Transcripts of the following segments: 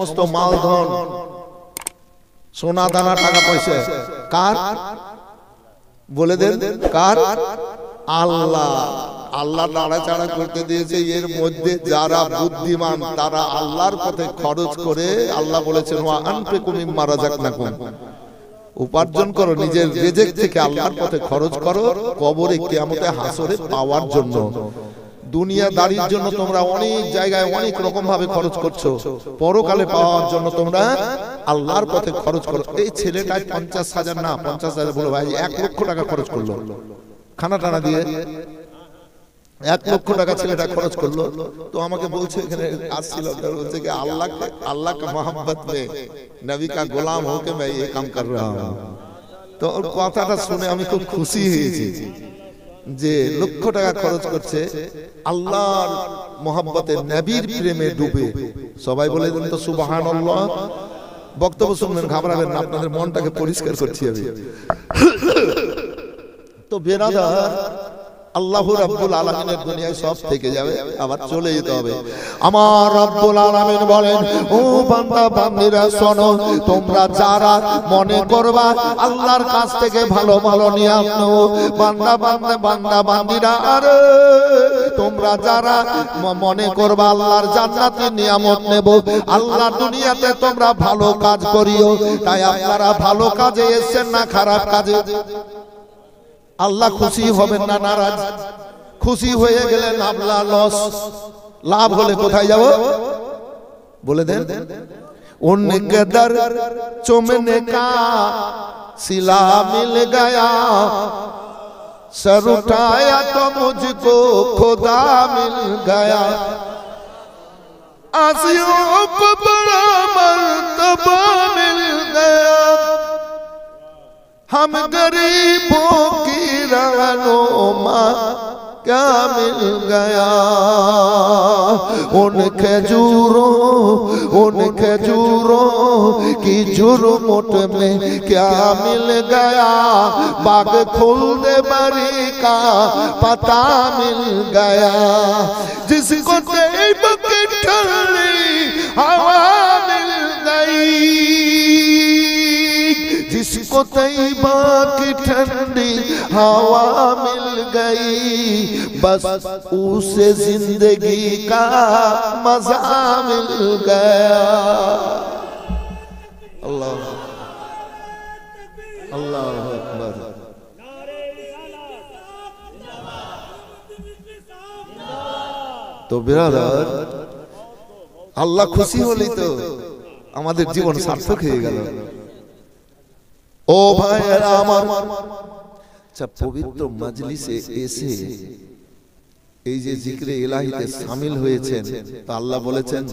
সমস্ত মালধন সোনা দানা টাকা পয়সা কার? বলে দেন কার? আল্লাহ। আল্লাহ নাড়াচাড়া করতে দিয়েছে। এর মধ্যে যারা বুদ্ধিমান তারা আল্লাহর পথে খরচ করে, আল্লাহ বলেছেন ওয়া আনফিকু মিম্মা রাযাকনাকুম, উপার্জন করো নিজের রিজিক থেকে, আল্লাহর পথে খরচ করো কবরে কিয়ামতে হাসরে পাওয়ার জন্য। দুনিয়াদারির জন্য তোমরা অনেক জায়গায় অনেক রকম ভাবে খরচ করছো, পরকালে পাওয়ার জন্য তোমরা আল্লাহর পথে খরচ করো। এই ছেলেটা 50,000 না 50,000 বলো ভাই 1 লক্ষ টাকা খরচ করলো খানা টানা দিয়ে, 1 লক্ষ টাকা ছেলেটা খরচ করলো। তো আমাকে বলছে এখানে আসছিল, বলছে কি আল্লাহ का मोहब्बत में नबी का गुलाम होके मैं ये काम कर रहा हूं। তো ওর কথাটা শুনে আমি খুব খুশি হয়েছি যে লক্ষ টাকা খরচ করছে আল্লাহর মোহাব্বতে, নবীর প্রেমে ডুবে। সবাই বলে দেন তো সুবহানাল্লাহ। বক্তব্য শুনবেন, ঘাবড়াবেন না, আপনাদের মনটাকে পরিষ্কার করছি আমি। তো বেরাদার, আল্লাহ রাব্বুল আলামিনের দুনিয়ায় সব থেকে যাবে, আবার চলে যেতে হবে। আমার রাব্বুল আলামিন বলেন, ও বান্দা বান্দীরা শোনো, তোমরা যারা মনে করবা আল্লাহর কাছ থেকে ভালো ভালো নিয়ামত নেব, বান্দা বান্দীরা, আরে তোমরা যারা মনে করবা আল্লাহর জান্নাতের নিয়ামত নেব, আল্লাহ দুনিয়াতে তোমরা ভালো কাজ করিও। তাই আপনারা ভালো কাজে এসেছেন না খারাপ কাজে? আল্লাহ খুশি হবেন না নারাজ? খুশি হয়ে গেলেন আল্লাহ লস, লাভ হলে কোথায় যাব বলে দেন? উনকে দর চুমনে কা সিলা মিল গয়া, सर उठाया तो मुझको खुदा मिल गया, आसियों को बड़ा मर्तबा मिल गया, हम गरीबों की रहनुमा क्या मिल गया, उन खजूरों की झुरमुट में क्या मिल गया, बाग खुल्द बरी का पता मिल गया, जिसको तैब की ठंडी हवा मिल गई, जिसको तैबा की ठंडी हवा मिल गई, बस उसे जिंदगी का मजा मिल गया। अल्लाह अल्लाह अकबर। तो बिरादर, আল্লাহ খুশি হলি তো আমাদের জীবন সার্থক হয়ে গেল। ও ভাইরা আমার, পবিত্র মজলিসে এসে এই যে জিকরে ইলাহিতে শামিল হয়েছেন, তো আল্লাহ বলেছেন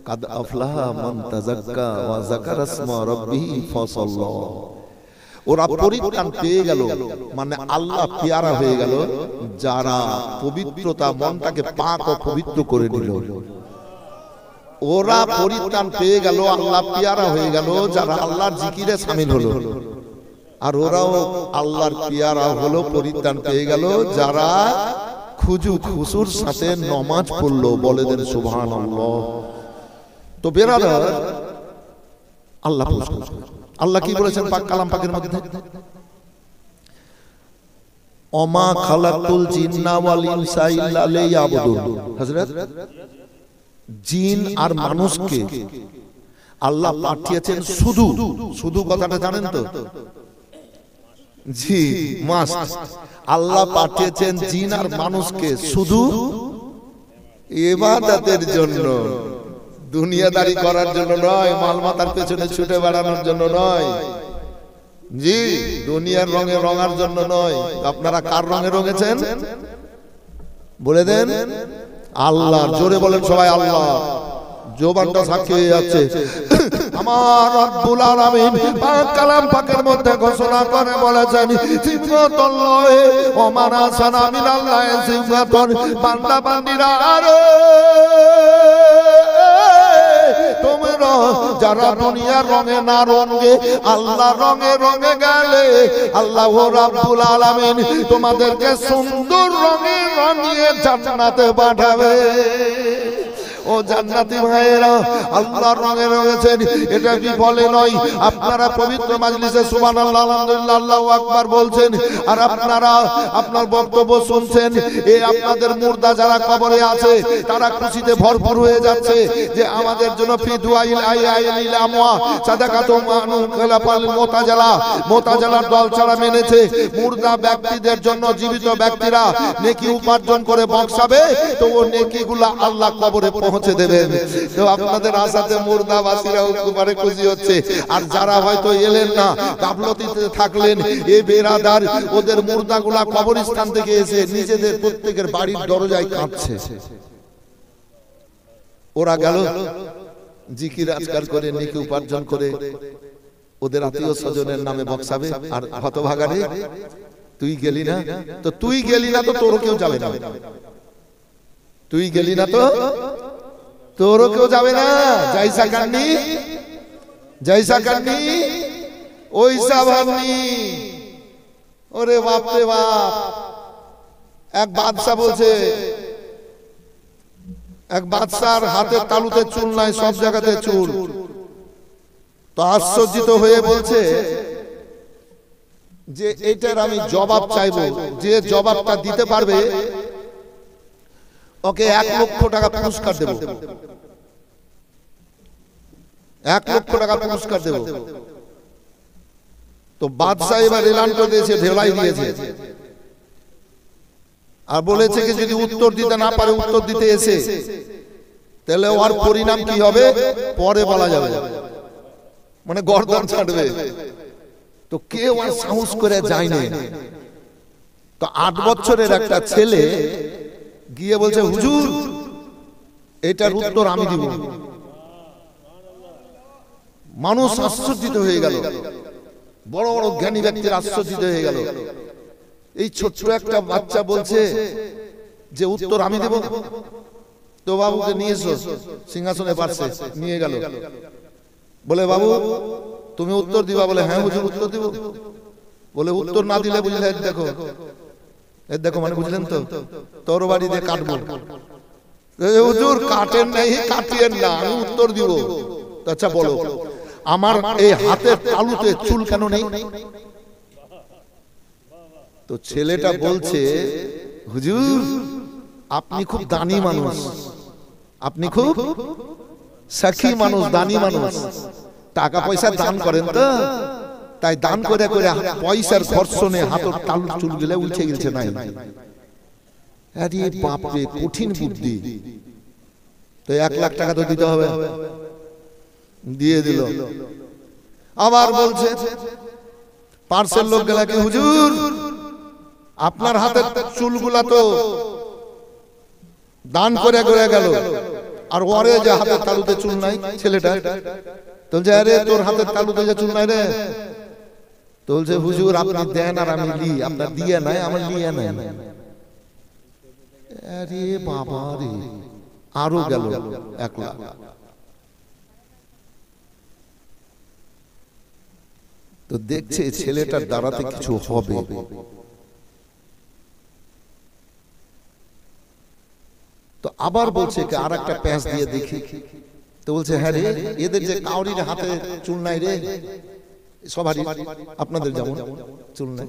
কাদ আফলাহা মান তাযাক্কা ওয়া যাকারা ইসমা রাব্বিহি ফাসাল্লা। ওরা পরিত্রাণ পেয়ে গেল, মানে আল্লাহ পেয়ারা হয়ে গেল যারা পবিত্রতা, মনটাকে পাক ও পবিত্র করে নিল। ওরা পরিত্রাণ পেয়ে গেল, আল্লাহ পেয়ারা হয়ে গেল যারা আল্লাহর জিকিরে শামিল হলো। আর ওরাও আল্লাহর পেয়ারা হলো, পরিত্রাণ পেয়ে গেল যারা খুশুর সাথে নামাজ পড়লো। বলে দেন সুবহানাল্লাহ। তো বেরাদার, আল্লাহ কি বলেছেন পাক কালাম পাকের মধ্যে? ওমা খালাকুল জিন্না ওয়াল ইনসা ইল্লা লিয়াবুদুন। হযরত, জিন আর মানুষকে আল্লাহ পাঠিয়েছেন শুধু কথাটা জানেন তো? জি মাস্ট। আল্লাহ পাঠিয়েছেন জিন আর মানুষকে শুধু ইবাদতের জন্য, দুনিয়াদারি করার জন্য নয়, মালমাতার পেছনে ছুটে বেড়ানোর জন্য নয়, জি দুনিয়ার রঙে রঙার জন্য নয়। আপনারা কার রঙে রঙেছেন বলে দেন? আল্লাহ। জোরে বলেন সবাই আল্লাহ। জবানটা সাক্ষী হয়ে যাচ্ছে। আমার রব্বুল আলামিন পাক কালাম পাকের মধ্যে ঘোষণা করে বলেছেন, সিফাতুল্লাহি ওয়া মানাসানা মিনাল্লাহি সিফাতুন। বান্দা বান্দীরা, আরে তোমরা যারা দুনিয়ার রঙে না রঙে আল্লাহ রঙে রঙে গেলে, আল্লাহ রাব্বুল আলামিন তোমাদেরকে সুন্দর রঙে রঙিয়ে জান্নাতে পাঠাবে। ও ও জান্নাতি ভাইয়েরা, আল্লাহর রঙে রয়েছেন, এটা বিফলে নয়। আপনারা পবিত্র মাজলিসে সুবহানাল্লাহ আলহামদুলিল্লাহ আল্লাহু আকবার বলছেন, আর আপনারা আপনার বক্তব্য শুনছেন। এই আপনাদের মুর্দা যারা কবরে আছে তারা খুশিতে ভরপুর হয়ে যাচ্ছে যে আমাদের জন্য ফি দুআইল আইয়াইল আমওয়া সাদাকাতু মানু খালাফাল মুতাজালার দল ছাড়া মেনেছে। মুর্দা ব্যক্তিদের জন্য জীবিত ব্যক্তিরা নেকি উপার্জন করে বক্সাবে, তো ও নেকিগুলো আল্লাহ কবরে পৌঁছে দেবেন। তো আপনাদের আশাতে মুর্দাবাসীরাও খুবই খুশি হচ্ছে। আর যারা হয়তো এলেন না, গাফলতিতে থাকলেন, এই বেরাদার ওদের মুর্দাগুলা কবরস্থান থেকে এসে নিজেদের প্রত্যেকের বাড়ির দরজায় কাঁদছে। ওরা গেল জিকির আজকার করে নেকি উপার্জন করে ওদের আত্মীয় স্বজনের নামে বক্সাবে। আর হতভাগারে তুই গেলি না, তো তুই গেলি না তো তোরও কেউ যাবে না। তুই গেলি না তো তোরও কেউ যাবে না। জাইসা কান্নি ওইসা ভাবনি। ওরে বাপ রে বাপ। এক বাদশা বলছে, এক বাদশার হাতের তালুতে চুল নাই, সব জায়গাতে চুল। তো আশ্চর্যিত হয়ে বলছে যে এটার আমি জবাব চাইবো, যে জবাবটা দিতে পারবে ওকে 1 লক্ষ টাকা পুরস্কার দেব। 1 লক্ষ টাকা পুরস্কার দেব। তো বাদশাহ এবার এলান করে দিয়েছে, ঢেলাই দিয়েছে, আর বলেছে কি যদি উত্তর দিতে না পারে, উত্তর দিতে এসে, তাহলে ওর পরিণাম কি হবে পরে বলা যাবে, মানে গর্দান ছাড়বে। তো কেউ আর সাহস করে যায়নি। তো 8 বছরের একটা ছেলে গিয়ে বলছে, হুজুর এটার উত্তর আমি দিব। মানুষ আশ্চর্যিত হয়ে গেল, বড় বড় জ্ঞানী ব্যক্তির আশ্চর্যিত হয়ে গেল। এই ছোট্ট একটা বাচ্চা বলছে যে উত্তর আমি দেব। তো বাবুকে নিয়ে এসো, সিংহাসনে পারছে নিয়ে গেল। বলে বাবু তুমি উত্তর দিবা? বলে হ্যাঁ হুজুর উত্তর দিব। বলে উত্তর না দিলে বুঝলে দেখো, এর দেখো মানে বুঝলেন তো, তোর বাড়ি দিয়ে কাটবো। হুজুর কাটেন নাই, কাটিয়েন না, আমি উত্তর দিব। আচ্ছা বলো, আমার এই হাতের তালুতে চুল কেন নেই? তো ছেলেটা বলছে, হুজুর আপনি খুব দানি মানুষ, আপনি খুব সাখী মানুষ, দানি মানুষ, টাকা পয়সা দান করেন তো, তাই দান করে করে পয়সার ঘর্ষণে হাতের তালুর চুল গেলে উঠে গেছে। নাই আরে বাপ রে, কঠিন বুদ্ধি। তো 1 লাখ টাকা তো দিতে হবে, দিয়ে দিল। আবার বলছে পার্সেল লোক গেল, কি হুজুর আপনার হাতের চুলগুলা তো দান করে করে গেল, আর ওরে যে হাতের তালুতে চুল নাই ছেলেটা, বলছে আরে তোর হাতের তালুতে যে চুল নাই রে। তো বলছে হুজুর আপনি দেন আর আমি লি, আপনার দিয়ে নাই আমার লিয়ে নাই। আরে বাবা রে, আরো গেল 1 লাখ। তো দেখছে ছেলেটার দ্বারাতে কিছু হবে। তো আবার বলছে আর একটা প্যাঁচ দিয়ে দেখি। তো বলছে হ্যাঁ রে, এদের যে কাউরির হাতে চুল নাই রে, সবারই, আপনাদের যেমন চুল নাই,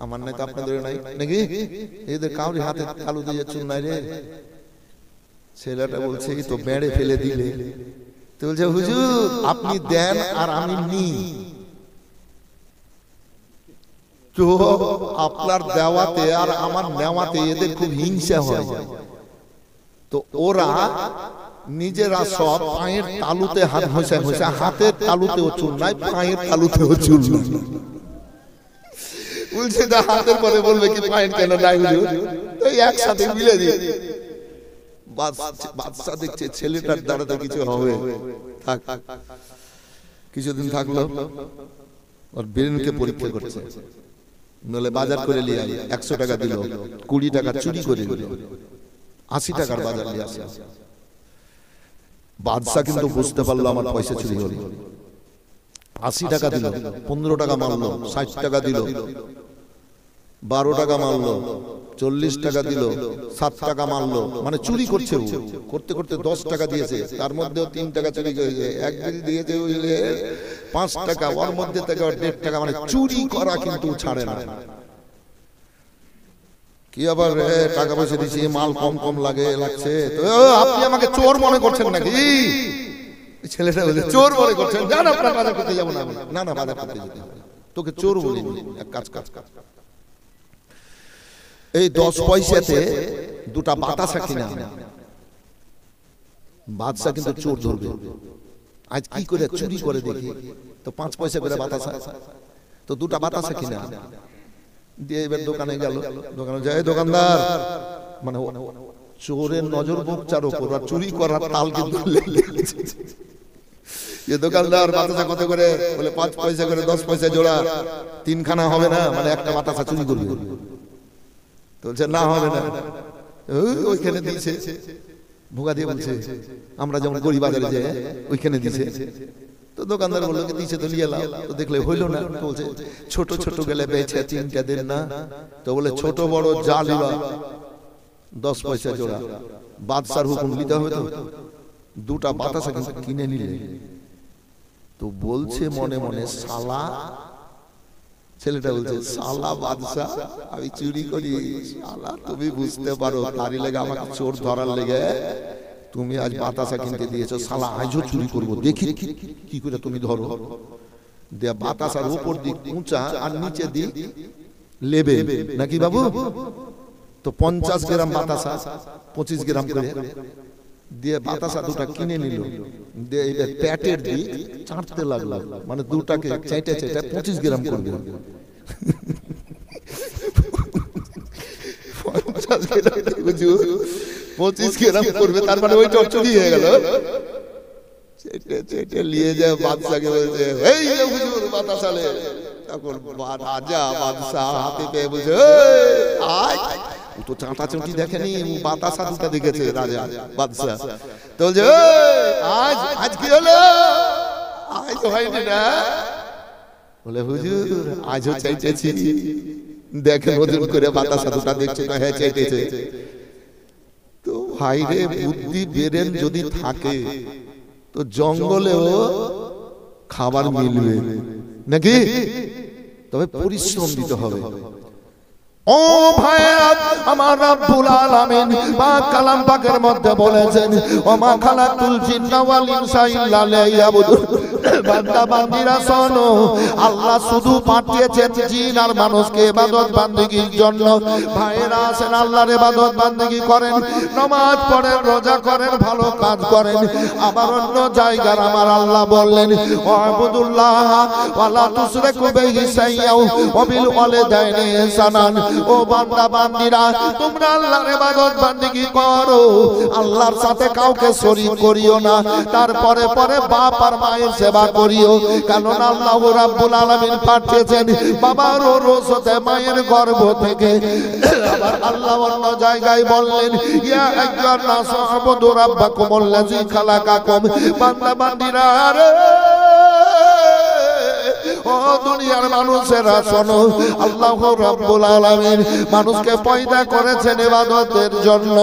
আমার নাই তো আপনাদের নাই নাকি, এদের কাউরির হাতে তালু দিয়ে চুল নাই রে। ছেলেটা বলছে এই তো বেড়ে ফেলে দিলে। তো বলছে হুজুর আপনি দেন আর আমি নি। তো আপনার দেওয়াতে আর আমার নেওয়াতে এদের খুব হিংসা হয়। তো ওরা নিজেরা সব পায়ের তালুতে হাত ঘষে ঘষে, হাতের তালুতেও চুল নাই, পায়ের তালুতেও চুল নাই। বলছে না হাতের পরে বলবে কি পায়ের কেন নাই হুজুর, এই একসাথে মিলে দিয়ে। বাদশা দেখছে ছেলেটার দ্বারা তো কিছু হবে, থাক। কিছুদিন থাকলো, ওর ব্রেনকে পরীক্ষা করছে, নলে বাজার করে নিয়ে আই। 100 টাকা দিল, 20 টাকা চুরি করে দিল, 80 টাকার বাজার নিয়ে আসে। বাদশা কিন্তু বুঝতে পারলো আমার পয়সা চুরি হলো। 80 টাকা দিল, 15 টাকা মারলো, 60 টাকা দিল, 12 টাকা মারলো, 40 টাকা দিল, 7 টাকা মারলো, মানে চুরি করছে, করতে করতে 10 টাকা দিয়েছে, তার মধ্যেও 3 টাকা চুরি করেছে, এক বিড়ি দিয়েছে 5 টাকা, ওর মধ্যে থেকে 1.5 টাকা, মানে চুরি করা কিন্তু ছাড়ে না। কি আবার টাকা পয়সা দিছি, মাল কম কম লাগছে, তো আপনি আমাকে চোর মনে করছেন নাকি? ছেলেটা বলে চোর মনে করছেন, জান আপনার বাজার করতে যাবো না। না না, বাজার করতে যেতে হবে, তোকে চোর বলিনি, এক কাজ কাজ কাজ এই 10 পয়সাতে 2টা বাতাসা কিনা, বাদশা কিন্তু চোর ধরবে। আজ কি করে চুরি করে দেখি, তো 5 পয়সা করে বাতাসা, তো 2টা বাতাসা কিনা দিয়ে এবার দোকানে গেল। দোকানে যায়, দোকানদার, মানে চোরের নজর বোকচার উপর, আর চুরি করার তাল কিন্তু দোকানদার বাতাসা কত করে বলে 5 পয়সা করে, 10 পয়সা জোড়া, 3 খানা হবে না, মানে একটা বাতাসা চুরি করবে। তো বলছে না হবে না, ওইখানে দিয়েছে, ভোগা দিয়ে বলছে আমরা যেমন গরিব বাজারে যাই ওইখানে দিয়েছে। তো দোকানদার বললো দিয়েছে তো নিয়ে এলাম, তো দেখলে হইলো না, তো বলছে ছোট ছোট গেলে বেচে 3টা দেন না, তো বলে ছোট বড় যা লিবা 10 পয়সা জোড়া, বাদশার হুকুম নিতে হবে, তো 2টা বাতাসা কিন্তু কিনে নিলে। তো বলছে মনে মনে শালা, ছেলেটা বলছে শালা বাদশা আমি চুরি করি, শালা তুমি বুঝতে পারো তারই লেগে আমাকে চোর ধরার লেগে তুমি আজ বাতাসা কিনতে দিয়েছো, শালা আজও চুরি করবো, দেখি কি করে তুমি ধরো। দিয়ে বাতাসার উপর দিক উঁচা আর নিচে দিক লেবে নাকি বাবু, তো 50 গ্রাম বাতাসা 25 গ্রাম করে দিয়ে বাতাসা 2টা কিনে নিল, দিয়ে এবার প্যাটের দিক চাটতে লাগলো, মানে 2টাকে চাইটে 25 গ্রাম করবে। 25 গ্রাম করবে, তার মানে ওইটা চুরি হয়ে গেল। চেটে নিয়ে যায় বাদশাকে, বলছে এই হুজুর বাতাসা লে। তখন রাজা বাদশা হাতে পেয়ে বলছে আয়, ও তো চাঁটা চুটি দেখেনি, বাতাসা 2টা দেখেছে রাজা বাদশা। তো বলছে আজ আজ কি হলো, আজ হয়নি না? বলে হুজুর আজও চাইতেছি, দেখেন ওজন করে বাতাসা 2টা দেখছে, হ্যাঁ চাইতেছে। তো ভাই রে, বুদ্ধি বেরেন যদি থাকে তো জঙ্গলেও খাবার মিলবে নাকি, তবে পরিশ্রম দিতে হবে। ও ভাইরা, আমার রব্বুল আলামিন পাক কালাম পাকের মধ্যে বলেছেন ওমা খালাকুল জিন্না ওয়াল ইনসা ইল্লা লিয়াবুদুন। বান্দা বান্দীরা শোনো, আল্লাহ শুধু পাঠিয়েছেন জিন আর মানুষকে ইবাদত বান্দেগীর জন্য। ভাইরা আছেন আল্লাহর ইবাদত বান্দেগী করেন, নামাজ পড়েন, রোজা করেন, ভালো কাজ করেন। আবার অন্য জায়গায় আমার আল্লাহ বললেন ওয়াবুদুল্লাহ ওয়ালা তুশরিকু বিহি শাইআন ওয়া বিল ওয়ালিদাইনি ইহসানান। ও বান্দা বান্দীরা, তোমরা আল্লাহর ইবাদত বান্দেগী করো, আল্লাহর সাথে কাউকে শরীক করিও না, তারপরে পরে বাপ আর মায়ের সেবা করিও, কারণ আল্লাহ রাব্বুল আলামিন পাঠিয়েছেন বাবার রোজতে মায়ের গর্ভ থেকে। আবার আল্লাহ অন্য জায়গায় বললেন ইয়া আইয়ুহান নাসু আবুদু রাব্বাকুমুল্লাযী খালাকাকুম। বান্দা বান্দীরা ও দুনিয়ার মানুষেরা শোনো, আল্লাহ রাব্বুল আলামিন মানুষকে পয়দা করেছেন ইবাদতের জন্য।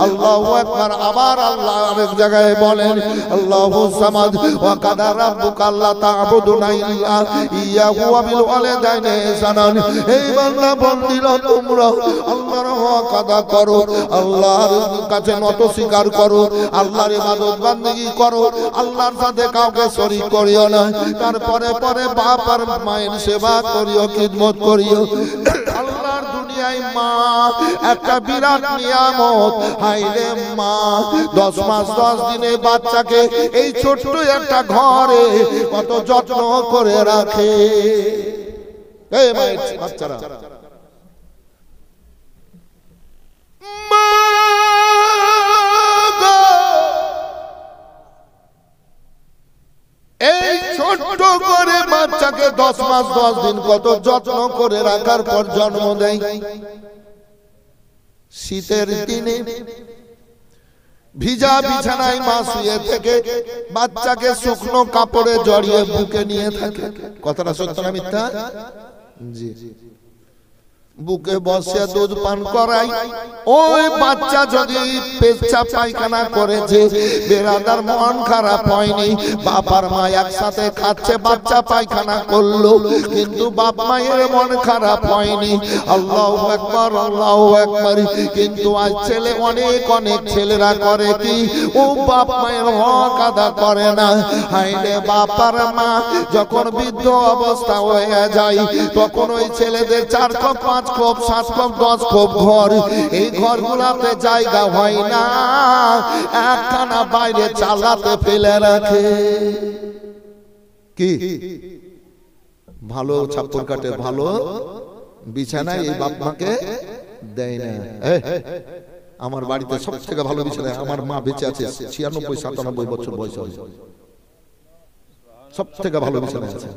আল্লাহু আকবার। আবার আল্লাহ আরেক জায়গায় বলেন আল্লাহু সামাদ ওয়া কাদা রাব্বুকা আল্লা তা'বুদুনা ইল্লা ইয়াহু ওয়া বিল ওয়ালিদাইনি ইহসানান। এই বান্দা বান্দীরা, তোমরা আল্লাহর হক আদা করো, আল্লাহর কাছে নত স্বীকার করো, আল্লাহর ইবাদত বান্দেগী করো, আল্লাহর সাথে কাউকে শরীক করিও না, তারপরে পরে বাপ আর মায়ের সেবা করিও, খিদমত করিও। আল্লাহর দুনিয়ায় মা একটা বিরাট নিয়ামত। হায়রে মা 10 মাস 10 দিনে বাচ্চাকে এই ছোট্ট একটা ঘরে কত যত্ন করে রাখে। এই মায়ের বাচ্চারা এই ছোট্ট করে বাচ্চাকে 10 মাস 10 দিন কত যত্ন করে রাখার পর জন্ম দেয়। শীতের দিনে ভিজা বিছানায় মা শুয়ে থেকে বাচ্চাকে শুকনো কাপড়ে জড়িয়ে বুকে নিয়ে থাকে। কথাটা সত্য না মিথ্যা? জি। বুকে বসে দুধ পান করাই, ওই বাচ্চা যদি পেচ্ছাপ পায়খানা করেছে, বেরাদার মন খারাপ হয়নি। বাবার মা একসাথে খাচ্ছে, বাচ্চা পায়খানা করলো, কিন্তু বাপ মায়ের মন খারাপ হয়নি। আল্লাহু আকবার, আল্লাহু আকবার। কিন্তু আজ ছেলে অনেক অনেক ছেলেরা করে কি, ও বাপ মায়ের হক আদা করে না। হাইরে বাবার মা যখন বৃদ্ধ অবস্থা হয়ে যায়, তখন ওই ছেলেদের 4 খোপ 5 খোপ 7 খোপ 10 খোপ ঘর, এই ঘরগুলাতে জায়গা হয় না, একখানা বাইরে চালাতে ফেলে রাখে। কি ভালো ছাপ্পর কাটে, ভালো বিছানায় এই বাপ মাকে দেয় না। আমার বাড়িতে সব থেকে ভালো বিছানায় আমার মা বেঁচে আছে, 96-97 বছর বয়স হয়েছে, সব থেকে ভালো বিছানায় আছে।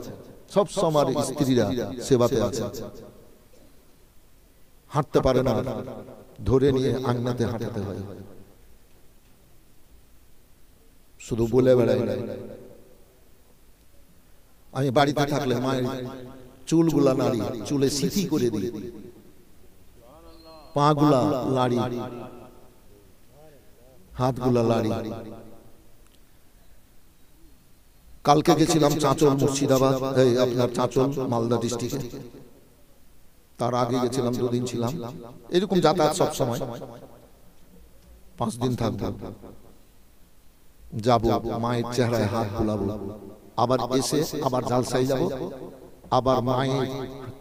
সব সময় স্ত্রীরা সেবাতে আছে, হাঁটতে পারে না, ধরে নিয়ে আঙ্গনাতে হাঁটাতে হয়, শুধু বলে বেড়ায়। আমি বাড়িতে থাকলে মায়ের চুলগুলা নাড়ি, চুলে সিথি করে দিই, পা গুলা লাড়ি, হাতগুলা লাড়ি। কালকে গেছিলাম চাঁচল, মুর্শিদাবাদ, আপনার চাঁচল মালদা ডিস্ট্রিক্টে। তার আগে গেছিলাম 2 দিন ছিলাম, এরকম যাতায়াত সব সময়। 5 দিন থাকবো, যাবো, মায়ের চেহারায় হাত বুলাবো, আবার এসে আবার জালসায় যাব, আবার মায়ের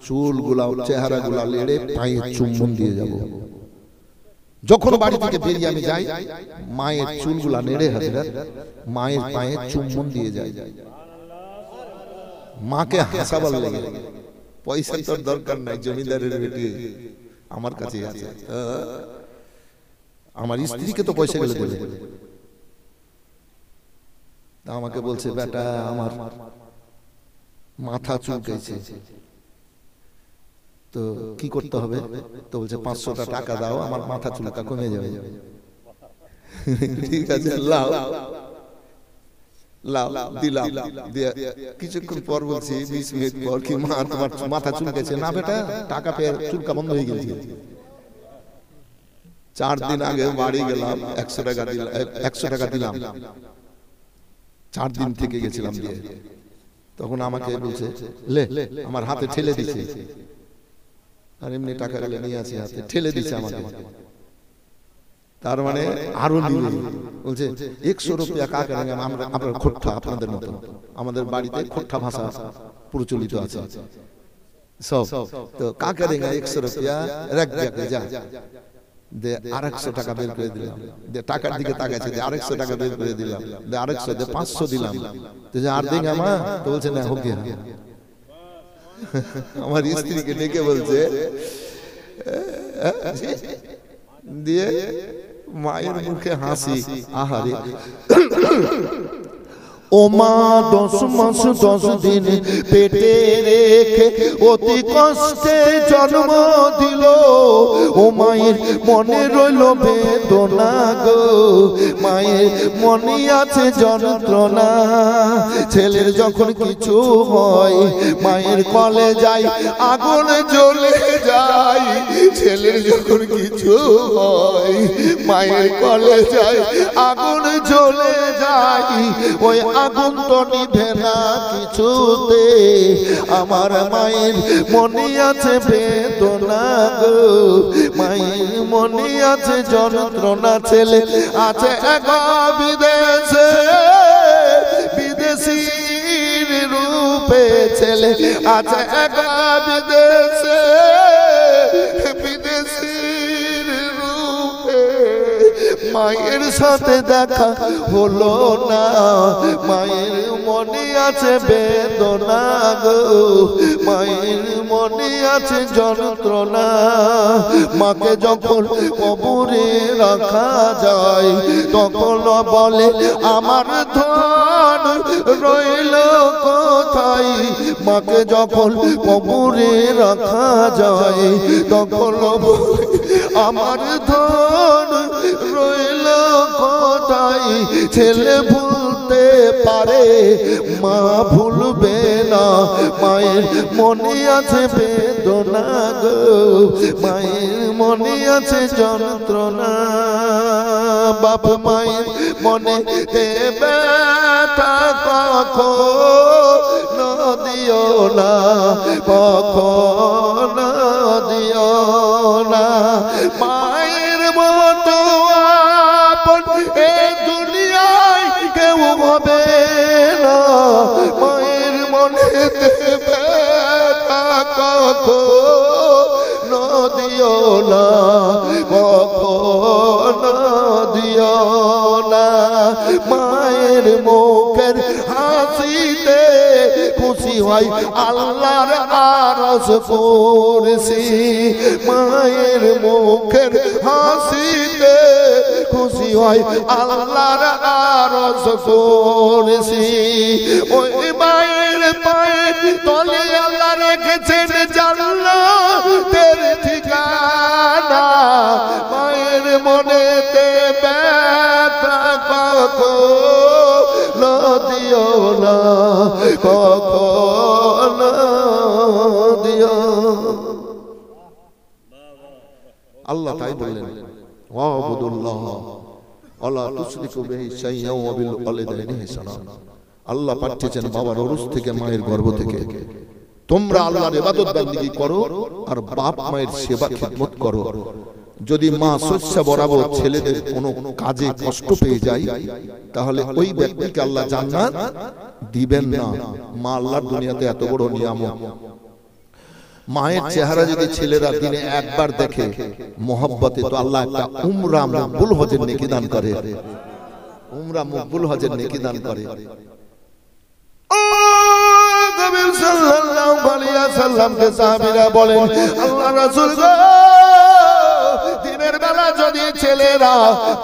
চুল গুলা চেহারা গুলা লেড়ে পায়ে চুম্বন দিয়ে যাব। যখন বাড়ি থেকে বেরিয়ে আমি যাই, মায়ের চুলগুলা নেড়ে হাজরাত মায়ের পায়ে চুম্বন দিয়ে যাই। মাকে হাসাবার লাগে, পয়সা তোর দরকার নাই, জমিদারের বেটি আমার কাছে আছে, আমার স্ত্রীকে তো পয়সা গেলে দেবে। আমাকে বলছে, বেটা আমার মাথা চুলকেছে, তো কি করতে হবে? তো বলছে 500টা টাকা দাও, আমার মাথা চুলকা কমে যাবে। ঠিক আছে, লাও লাও, দিলাম। কিছুক্ষণ পর বলছি, 20 মিনিট পর, কি মা তোমার মাথা চুলকেছে? না বেটা, টাকা পেয়ে চুলকা বন্ধ হয়ে গেছে। 4 দিন আগে বাড়ি গেলাম, 100 টাকা দিলাম, 100 টাকা দিলাম, 4 দিন থেকে গেছিলাম দিয়ে। তখন আমাকে বলছে, লে, আমার হাতে ঠেলে দিছে, আর এমনি টাকা গেলে নিয়ে আসি, হাতে ঠেলে দিছে আমাকে। তার মানে আরো নিবে, বলছে 100 রুপিয়া কাকে দেন? আমরা আপনার খোট্টা, আপনাদের মতো আমাদের বাড়িতে খোট্টা ভাষা প্রচলিত আছে সব। তো কাকে দেন 100 রুপিয়া? রাখ দে, যা দে, 200 টাকা বের করে দিলাম, দে, টাকার দিকে তাকাইছে, দে 200 টাকা বের করে দিলাম, দে 200, দে 500 দিলাম, তো যে আর দেন আমা? তো বলছে না, হোক গিয়া। আমার স্ত্রীকে ডেকে বলছে, দিয়ে মায়ের মুখে হাসি, আহারে ও মা 10 মাস 10 দিন পেটে রেখে অতি কষ্টে জন্ম দিল, ও মায়ের মনে রইল বেদনা গো, মায়ের মনে আছে যন্ত্রণা। ছেলের যখন কিছু হয়, মায়ের কলে যায় আগুন জ্বলে যায়, ছেলের যখন কিছু হয়, মায়ের কলে যায় আগুন জ্বলে যায়, ওই আগুন তো নিভে না কিছুতে, আমার মায়ের মনে আছে বেদনা গো, মায়ের মনে আছে যন্ত্রণা। ছেলে আছে এক বিদেশে, বিদেশির রূপে, ছেলে আছে এক বিদেশে, বিদেশির রূপে, মায়ের সাথে দেখা হলো না, মায়ের মনে আছে বেদনা গো, মায়ের মনে আছে যন্ত্রণা। মাকে যখন কবরে রাখা যায়, তখন বলে আমার ধন রইল কোথায়? মাকে যখন কবরে রাখা যায়, তখন বলে আমার ধন রইল কোথায়? ছেলে ভুলতে পারে মা ভুলবে না মায়ের মনে আছে বেদনা গো মায়ের মনে আছে যন্ত্রণা বাপ মায়ের মনে ব্যথা কখনো দিও না কখনো দিও না মায়ের মতো আপন এই দুনিয়ায় কেউ হবে না মায়ের মনে ব্যথা কখনো দিও না কখনো দিও না মায়ের মুখের হাসিতে খুশি হয় আল্লাহর আরশ কুরসি মায়ের মুখের হাসিতে খুশি হয় আল্লাহর আরশ কুরসি ওই মায়ের পায়ের তলে আল্লাহ রেখেছেন জান্নাতের ঠিকানা মায়ের মনেতে ব্যথা কখনো দিও না কখনো দিও আল্লাহ তাই বললেন ওয়াবুদুল্লাহ ওয়ালা তুশরিকু বিহি শাইআন ওয়া বিল ওয়ালিদাইনি ইহসানা আল্লাহ পাঠিয়েছেন বাবার উরুস থেকে মায়ের গর্ভ থেকে তোমরা আল্লাহর ইবাদত বندگی করো আর বাপ মায়ের সেবা খিদমত করো যদি মা শস্য বরাবর ছেলেদের কোনো কাজে কষ্ট পেয়ে যায় তাহলে ওই ব্যক্তিকে আল্লাহ জান্নাত দিবেন না মা আল্লাহর দুনিয়াতে এত বড় নিয়ামত মায়ের চেহারা যদি ছেলেরা দিনে একবার দেখে মোহাব্বতে তো আল্লাহ একটা উমরা মকবুল হজের নেকি দান করে উমরা মকবুল হজের নেকি দান করে নবী সাল্লাল্লাহু আলাইহি ওয়াসাল্লাম কে সাহাবীরা বলেন আল্লাহ রাসূল গো দিনের বেলা যদি ছেলেরা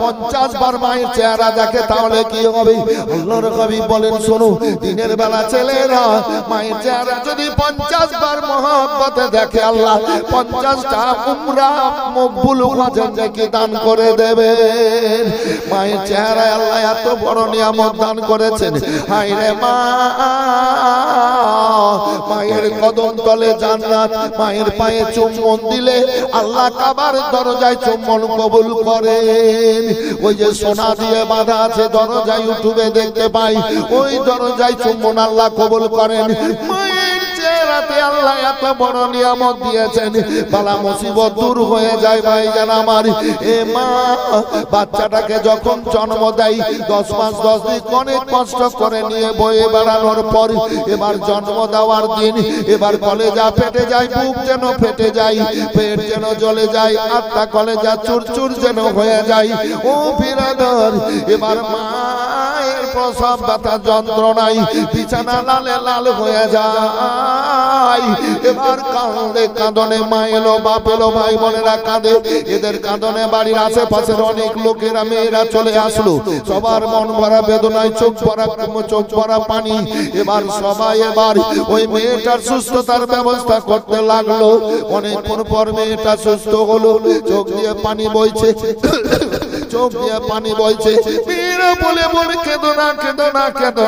50 বার মায়ের চেহারা দেখে তাহলে কি হবে আল্লাহর নবী বলেন শোনো দিনের বেলা ছেলেরা মায়ের চেহারা যদি 50 বার মহব্বতে দেখে আল্লাহ 50টা উমরা মকবুল হজের নেকি দান করে দেবেন মায়ের চেহারায় আল্লাহ এত বড় নিয়ামত দান করেছেন হায় রে মা মায়ের কদম তলে জান্নাত মায়ের পায়ে চুম্বন দিলে আল্লাহ কাবার দরজায় চুম্বন কবুল করেন ওই যে সোনা দিয়ে বাঁধা আছে দরজায় ইউটিউবে দেখতে পাই ওই দরজায় চুম্বন আল্লাহ কবুল করেন মায়ের চেহারাতে আল্লাহ এত বড় নিয়ামত দিয়েছেন বালা মুসিবত দূর হয়ে যায় ভাইজান আমার এ মা বাচ্চাটাকে যখন জন্ম দেয় 10 মাস 10 দিন অনেক কষ্ট করে নিয়ে বয়ে বেড়ানোর পর এবার জন্ম দেওয়ার দিন এবার কলেজা ফেটে যায় বুক যেন ফেটে যায় পেট যেন জ্বলে যায় আত্মা কলেজা চুরচুর যেন হয়ে যায় ও বিরাদর এবার মায়ের প্রসব ব্যথা যন্ত্রণায় বিছানা লালে লাল হয়ে যায় এবার কাঁদে কাঁদনে মা এলো বাপ এলো ভাই বোনেরা কাঁদে এদের কাঁদনে বাড়ির আশেপাশের অনেক লোকেরা মেয়েরা চলে আসলো সবার মন ভরা বেদনায় চোখ ভরা পানি এবার সবাই এবার ওই মেয়েটার সুস্থতার ব্যবস্থা করতে লাগলো অনেকক্ষণ পর মেয়েটা সুস্থ হলো চোখ দিয়ে পানি বইছে চোখ দিয়ে পানি বইছে মেয়েরা বলে বলে কেঁদো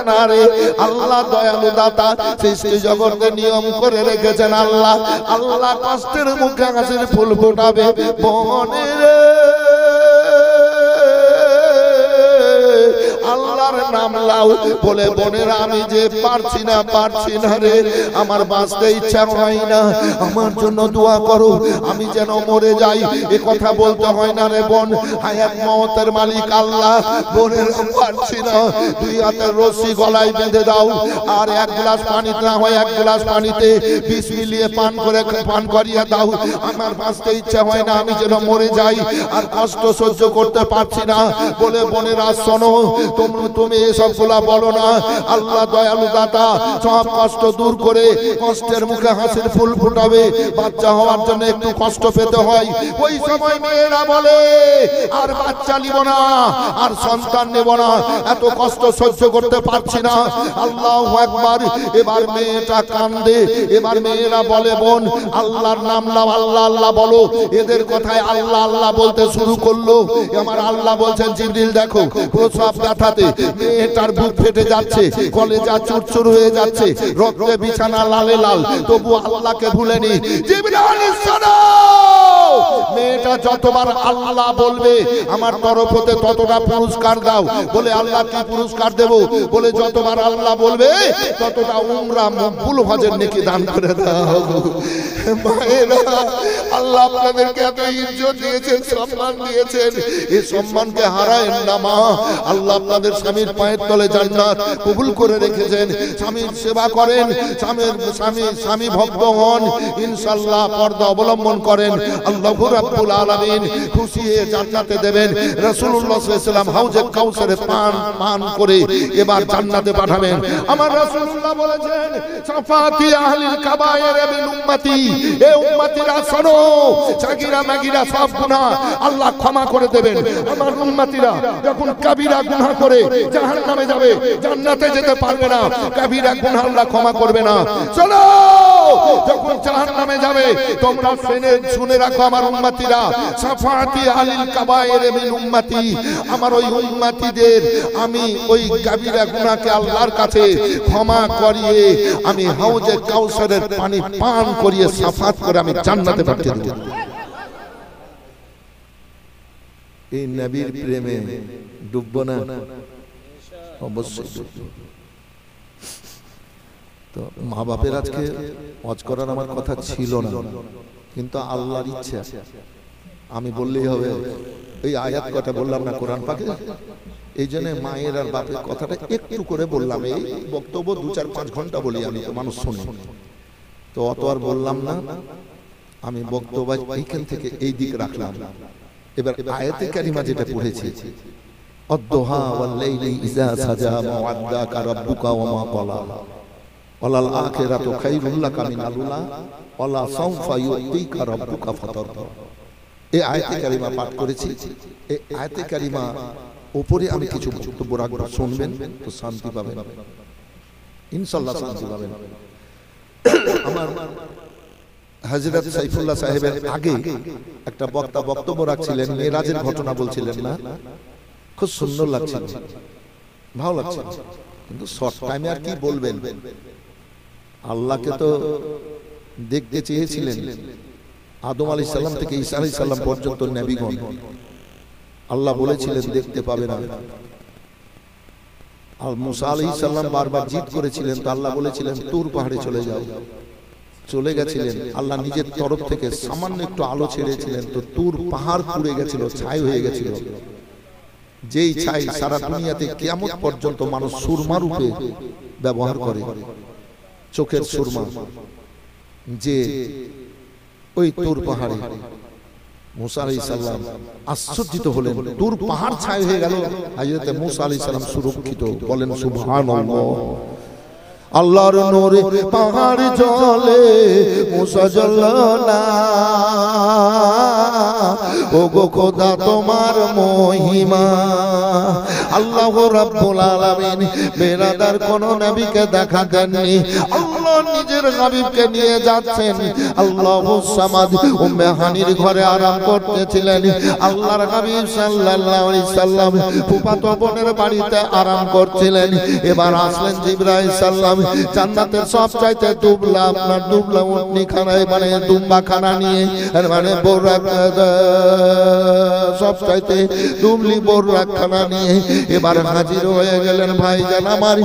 না রে আল্লাহ দয়ালু দাতা সৃষ্টি জগতে নিয়ম করে রেখেছেন আল্লাহ আল্লাহ কষ্টের মুখে হাসির ফুল ফোটাবে বনের আল্লাহর নাম লাও বলে বোনেরা আমি যে পারছি না রে আমার বাঁচতে ইচ্ছা হয় না আমার জন্য দোয়া করো আমি যেন মরে যাই এ কথা বলতে হয় না রে বোন হায়াত মওতের মালিক আল্লাহ বোনের পারছি না দুই হাতের রশি গলায় বেঁধে দাও আর এক গ্লাস পানি না হয় এক গ্লাস পানিতে বিষ মিলিয়ে পান করিয়ে দাও আমার বাঁচতে ইচ্ছা হয় না আমি যেন মরে যাই আর কষ্ট সহ্য করতে পারছি না বলে বোনেরা শোনো তুমি এসবগুলা বলো না আল্লাহ দয়ালু দাতা সব কষ্ট দূর করে কষ্টের মুখে হাসির ফুল ফোটাবে বাচ্চা হওয়ার জন্য একটু কষ্ট পেতে হয় ওই সময় মেয়েরা বলে আর বাচ্চা নিব না আর সন্তান নেব না এত কষ্ট সহ্য করতে পারছি না আল্লাহু আকবার এবার মেয়েটা কান্দে এবার মেয়েরা বলে বোন আল্লাহর নাম নাও আল্লাহ আল্লাহ বলো এদের কথায় আল্লাহ আল্লাহ বলতে শুরু করলো আমার আল্লাহ বলছেন জিবরিল দেখো প্রসব ব্যথাতে মেয়েটার বুক ফেটে যাচ্ছে, কলেজা চুরচুর হয়ে যাচ্ছে, রক্তে বিছানা লালে লাল, তবু আল্লাহকে ভুলেনি। জিবরাইল সালাম, মেয়েটা যতবার আল্লাহ বলবে আমার তরফ হতে ততটা পুরস্কার দাও। বলে আল্লাহ কি পুরস্কার দেব? বলে যতবার আল্লাহ বলবে ততটা উমরা মকবুল হজের নেকি দান করে দাও। মায়েরা, আল্লাহ আপনাদেরকে এত ইজ্জত দিয়েছেন, সম্মান দিয়েছেন, এই সম্মানকে হারায়েন না মা। আল্লাহ আপনাদের স্বামীর পায়ের তলে জান্নাত কবুল করে রেখেছেন। স্বামীর সেবা করেন, স্বামী ভক্ত হন, ইনশাআল্লাহ পর্দা অবলম্বন করেন, আল্লাহু রাব্বুল আলামিন খুশি হয়ে জান্নাতে দেবেন। রাসূলুল্লাহ সাল্লাল্লাহু আলাইহি ওয়াসাল্লাম হাউজে কাউসারে পান করে এবার জান্নাতে পাঠাবেন। আমার রাসূলুল্লাহ বলেছেন, সাফাতি আহলিল কাবায়ের মিন উম্মতি, এ উম্মতিরা শোনো, সাগীরা মাগীরা সব গুনাহ আল্লাহ ক্ষমা করে দেবেন। আমার উম্মতিরা যখন কাবীরা গুনাহ করে জাহান্নামে যাবে, জান্নাতে যেতে পারবে না, কাবীরা গুনাহ আল্লাহ ক্ষমা করবে না। চলো, যখন জাহান্নামে যাবে তোমরা শুনে রাখো আমার উম্মতিরা, সাফাতি আহলিল কাবায়ের মিন উম্মতি, আমার ওই উম্মতিদের আমি ওই কাবীরা গুনাহকে আল্লাহর কাছে ক্ষমা করিয়ে আমি হাউজে কাউসারের পানি পান করিয়ে সাফাত করে আমি জান্নাতে পাঠিয়ে দেব। এই নবীর প্রেমে ডুববো না? অবশ্যই ডুববো। তো মা বাপের আজকে হজ করার আমার কথা ছিল না, কিন্তু আল্লাহর ইচ্ছা আমি বললেই হবে। এই আয়াত কথা বললাম না কোরআন পাকে, এই জন্য মায়ের আর বাপের কথাটা একটু করে বললাম। এই বক্তব্য 2-4-5 ঘন্টা বলি আমি, তো মানুষ শোনে, তো অত আর বললাম না। আমি বক্তব্য এইখান থেকে এই দিক রাখলাম। এবার আয়াতে কারিমা যেটা পড়েছি, আদ-দুহা ওয়াল লাইলি ইযা সাজা মা ওয়াদ্দাকা রাব্বুকা ওয়া মা ক্বালা ওয়ালাল আখিরাতু খায়রুল লাকা মিনাল উলা ওয়ালা সাওফা ইউতিকা রাব্বুকা ফাতারদা। এই আয়াতে কারিমা পাঠ করেছি। এই আয়াতে কারিমা উপরে আমি কিছু বক্তব্য রাখবো, শুনবেন তো শান্তি পাবেন, ইনশাআল্লাহ শান্তি পাবেন। আমার হযরত সাইফুল্লাহ সাহেবের আগে একটা বক্তা বক্তব্য রাখছিলেন, মেরাজের ঘটনা বলছিলেন না, খুব সুন্দর লাগছিল, ভালো লাগছিল, কিন্তু শর্ট টাইমে আর কি বলবেন। আল্লাহকে তো দেখতে চেয়েছিলেন, আদম আলাইহিস সালাম থেকে ঈসা আলাইহিস সালাম পর্যন্ত নবীগণ, আল্লাহ বলেছিলেন দেখতে পাবে না। আর মুসা আলাইহিস সালাম বারবার জিদ করেছিলেন, তো আল্লাহ বলেছিলেন তুর পাহাড়ে চলে যাও, চলে গেছিলেন। আল্লাহ নিজের তরফ থেকে সামান্য একটু আলো ছেড়েছিলেন, তো তুর পাহাড় পুড়ে গেছিল, ছাই হয়ে গেছিল। যেই ছাই সারা দুনিয়াতে কিয়ামত পর্যন্ত মানুষ সুরমা রূপে ব্যবহার করে, চোখের সুরমা, যে ওই তুর পাহাড়ে মুসা আলাইহিস সালাম আশ্চর্যিত হলেন, তুর পাহাড় ছাই হয়ে গেল, হযরত মুসা আলাইহিস সালাম সুরক্ষিত। বলেন সুবহানাল্লাহ। আল্লাহর নূরে পাহাড় জ্বলে, মুসা জ্বলল না। ও গো খোদা তোমার মহিমা। আল্লাহ রাব্বুল আলামিন বেরাদার কোন নবীকে দেখা দেননি, আল্লাহ নিজের হাবিবকে নিয়ে যাচ্ছেন। আল্লাহুস সামাদ উম্মে হানির ঘরে আরাম করতেছিলেন। আল্লাহর হাবিব সাল্লাল্লাহু আলাইহি সাল্লাম ফুফাতো বোনের বাড়িতে আরাম করছিলেন। এবার আসলেন জিবরাইল সাল্লাম, জান্নাতের সবচাইতে দুবলা, আপনার দুবলা উটনি খানায়, মানে দুম্বা খানা নিয়ে, মানে বোরাক, সবচাইতে দুবলি বোরাক খানা নিয়ে এবার হাজির হয়ে গেলেন ভাইজান আমার।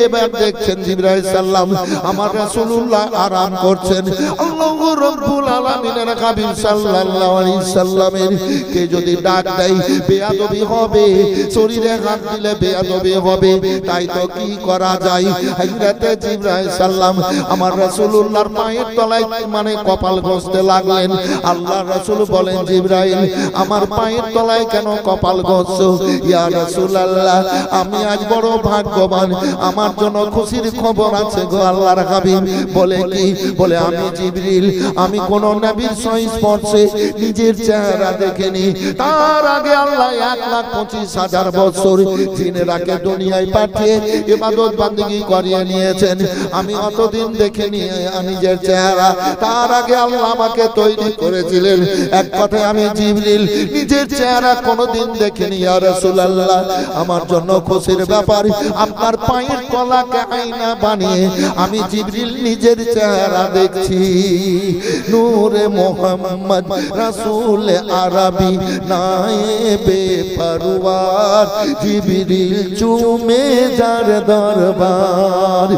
এবার দেখছেন জিবরাইল সাল্লাম আমার রাসূলুল্লাহ আরাম করছেন। আল্লাহু রাব্বুল আলামিনের হাবিব সাল্লাল্লাহু আলাইহি সাল্লামের কে যদি ডাক দেয় বেয়াদবি হবে, শরীরে হাত দিলে বেয়াদবি হবে, তাই তো কি করা যায়। হযরতে জিবরাইল সাল্লাম আমার রাসূলুল্লাহর পায়ের তলায় মানে কপাল ঘষতে লাগলেন। আল্লাহর রাসূল বলেন, জিবরাইল আমার পায়ের তলায় কেন কপাল ঘষছো? ইয়া রাসূলুল্লাহ আমি আজ বড় ভাগ্যবান, আমার জন্য খুশির খবর আছে গো আল্লাহর হাবিব। বলে কি? বলে আমি জিবরিল, আমি কোন নবীর সংস্পর্শে নিজের চেহারা দেখিনি। তার আগে আল্লাহ 1,25,000 বছর জিনেরাকে দুনিয়ায় পাঠিয়ে ইবাদত বান্দেগি করে বানিয়ে নিয়েছেন। আমি অতদিন দেখিনি নিজের চেহারা, তার আগে আল্লাহ আমাকে তৈরি করেছিলেন। এক কথায় আমি জিবরিল নিজের চেহারা কোনোদিন দেখিনি। ইয়া রাসূলুল্লাহ, আমার জন্য খুশির ব্যাপার, আপনার পায়ের তলাকে আয়না বানিয়ে আমি জিবরিল নিজের চেহারা দেখছি। নূরে মোহাম্মদ রাসূল আরবি নায়েবে পরওয়ার, জিবরিল চুমে যার দরবার।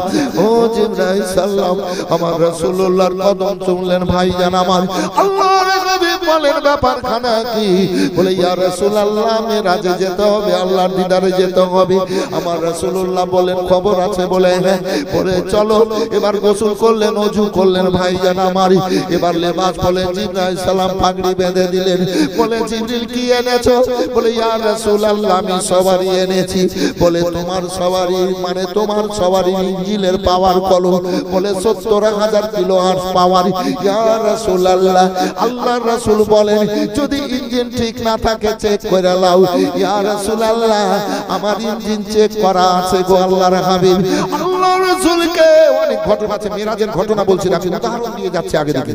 ও জিবরাইল সালাম, আমার রাসূলুল্লাহর কদম চুমলেন ভাইজান আমার। আল্লাহর নবী বলেন ব্যাপারখানা কি? বলে ইয়া রাসূলুল্লাহ, মেরাজে যেতে হবে, আল্লাহর দিদারে যেতে হবে। আমার রাসূলুল্লাহ বলেন খবর আছে? বলে হ্যাঁ। পরে চলো, এবার গোসল করলেন, ওযু করলেন ভাইজান আমার। এবার লেবাস বলে জিবরাইল সালাম পাগড়ি বেঁধে দিলেন। বলে জিবরিল কি এনেছো? বলে ইয়া রাসূলুল্লাহ, আমি সওয়ারি এনেছি। বলে তোমার সওয়ারি মানে তোমার সওয়ারি ইঞ্জিনের পাওয়ার কলো। বলে ৭০,০০০ কিলো আর্স পাওয়ার। ইয়া রাসূলুল্লাহ, আল্লাহর রাসূল বলেন যদি ইঞ্জিন ঠিক না থাকে চেক করে নাও। ইয়া রাসূলুল্লাহ, আমার ইঞ্জিন চেক করা আছে গো আল্লাহর হাবিব। আল্লাহর রাসূলকে অনেক ঘটনা আছে, মেরাজের ঘটনা বলছি, আপনি উদাহরণ দিয়ে যাচ্ছে আগে দিকে।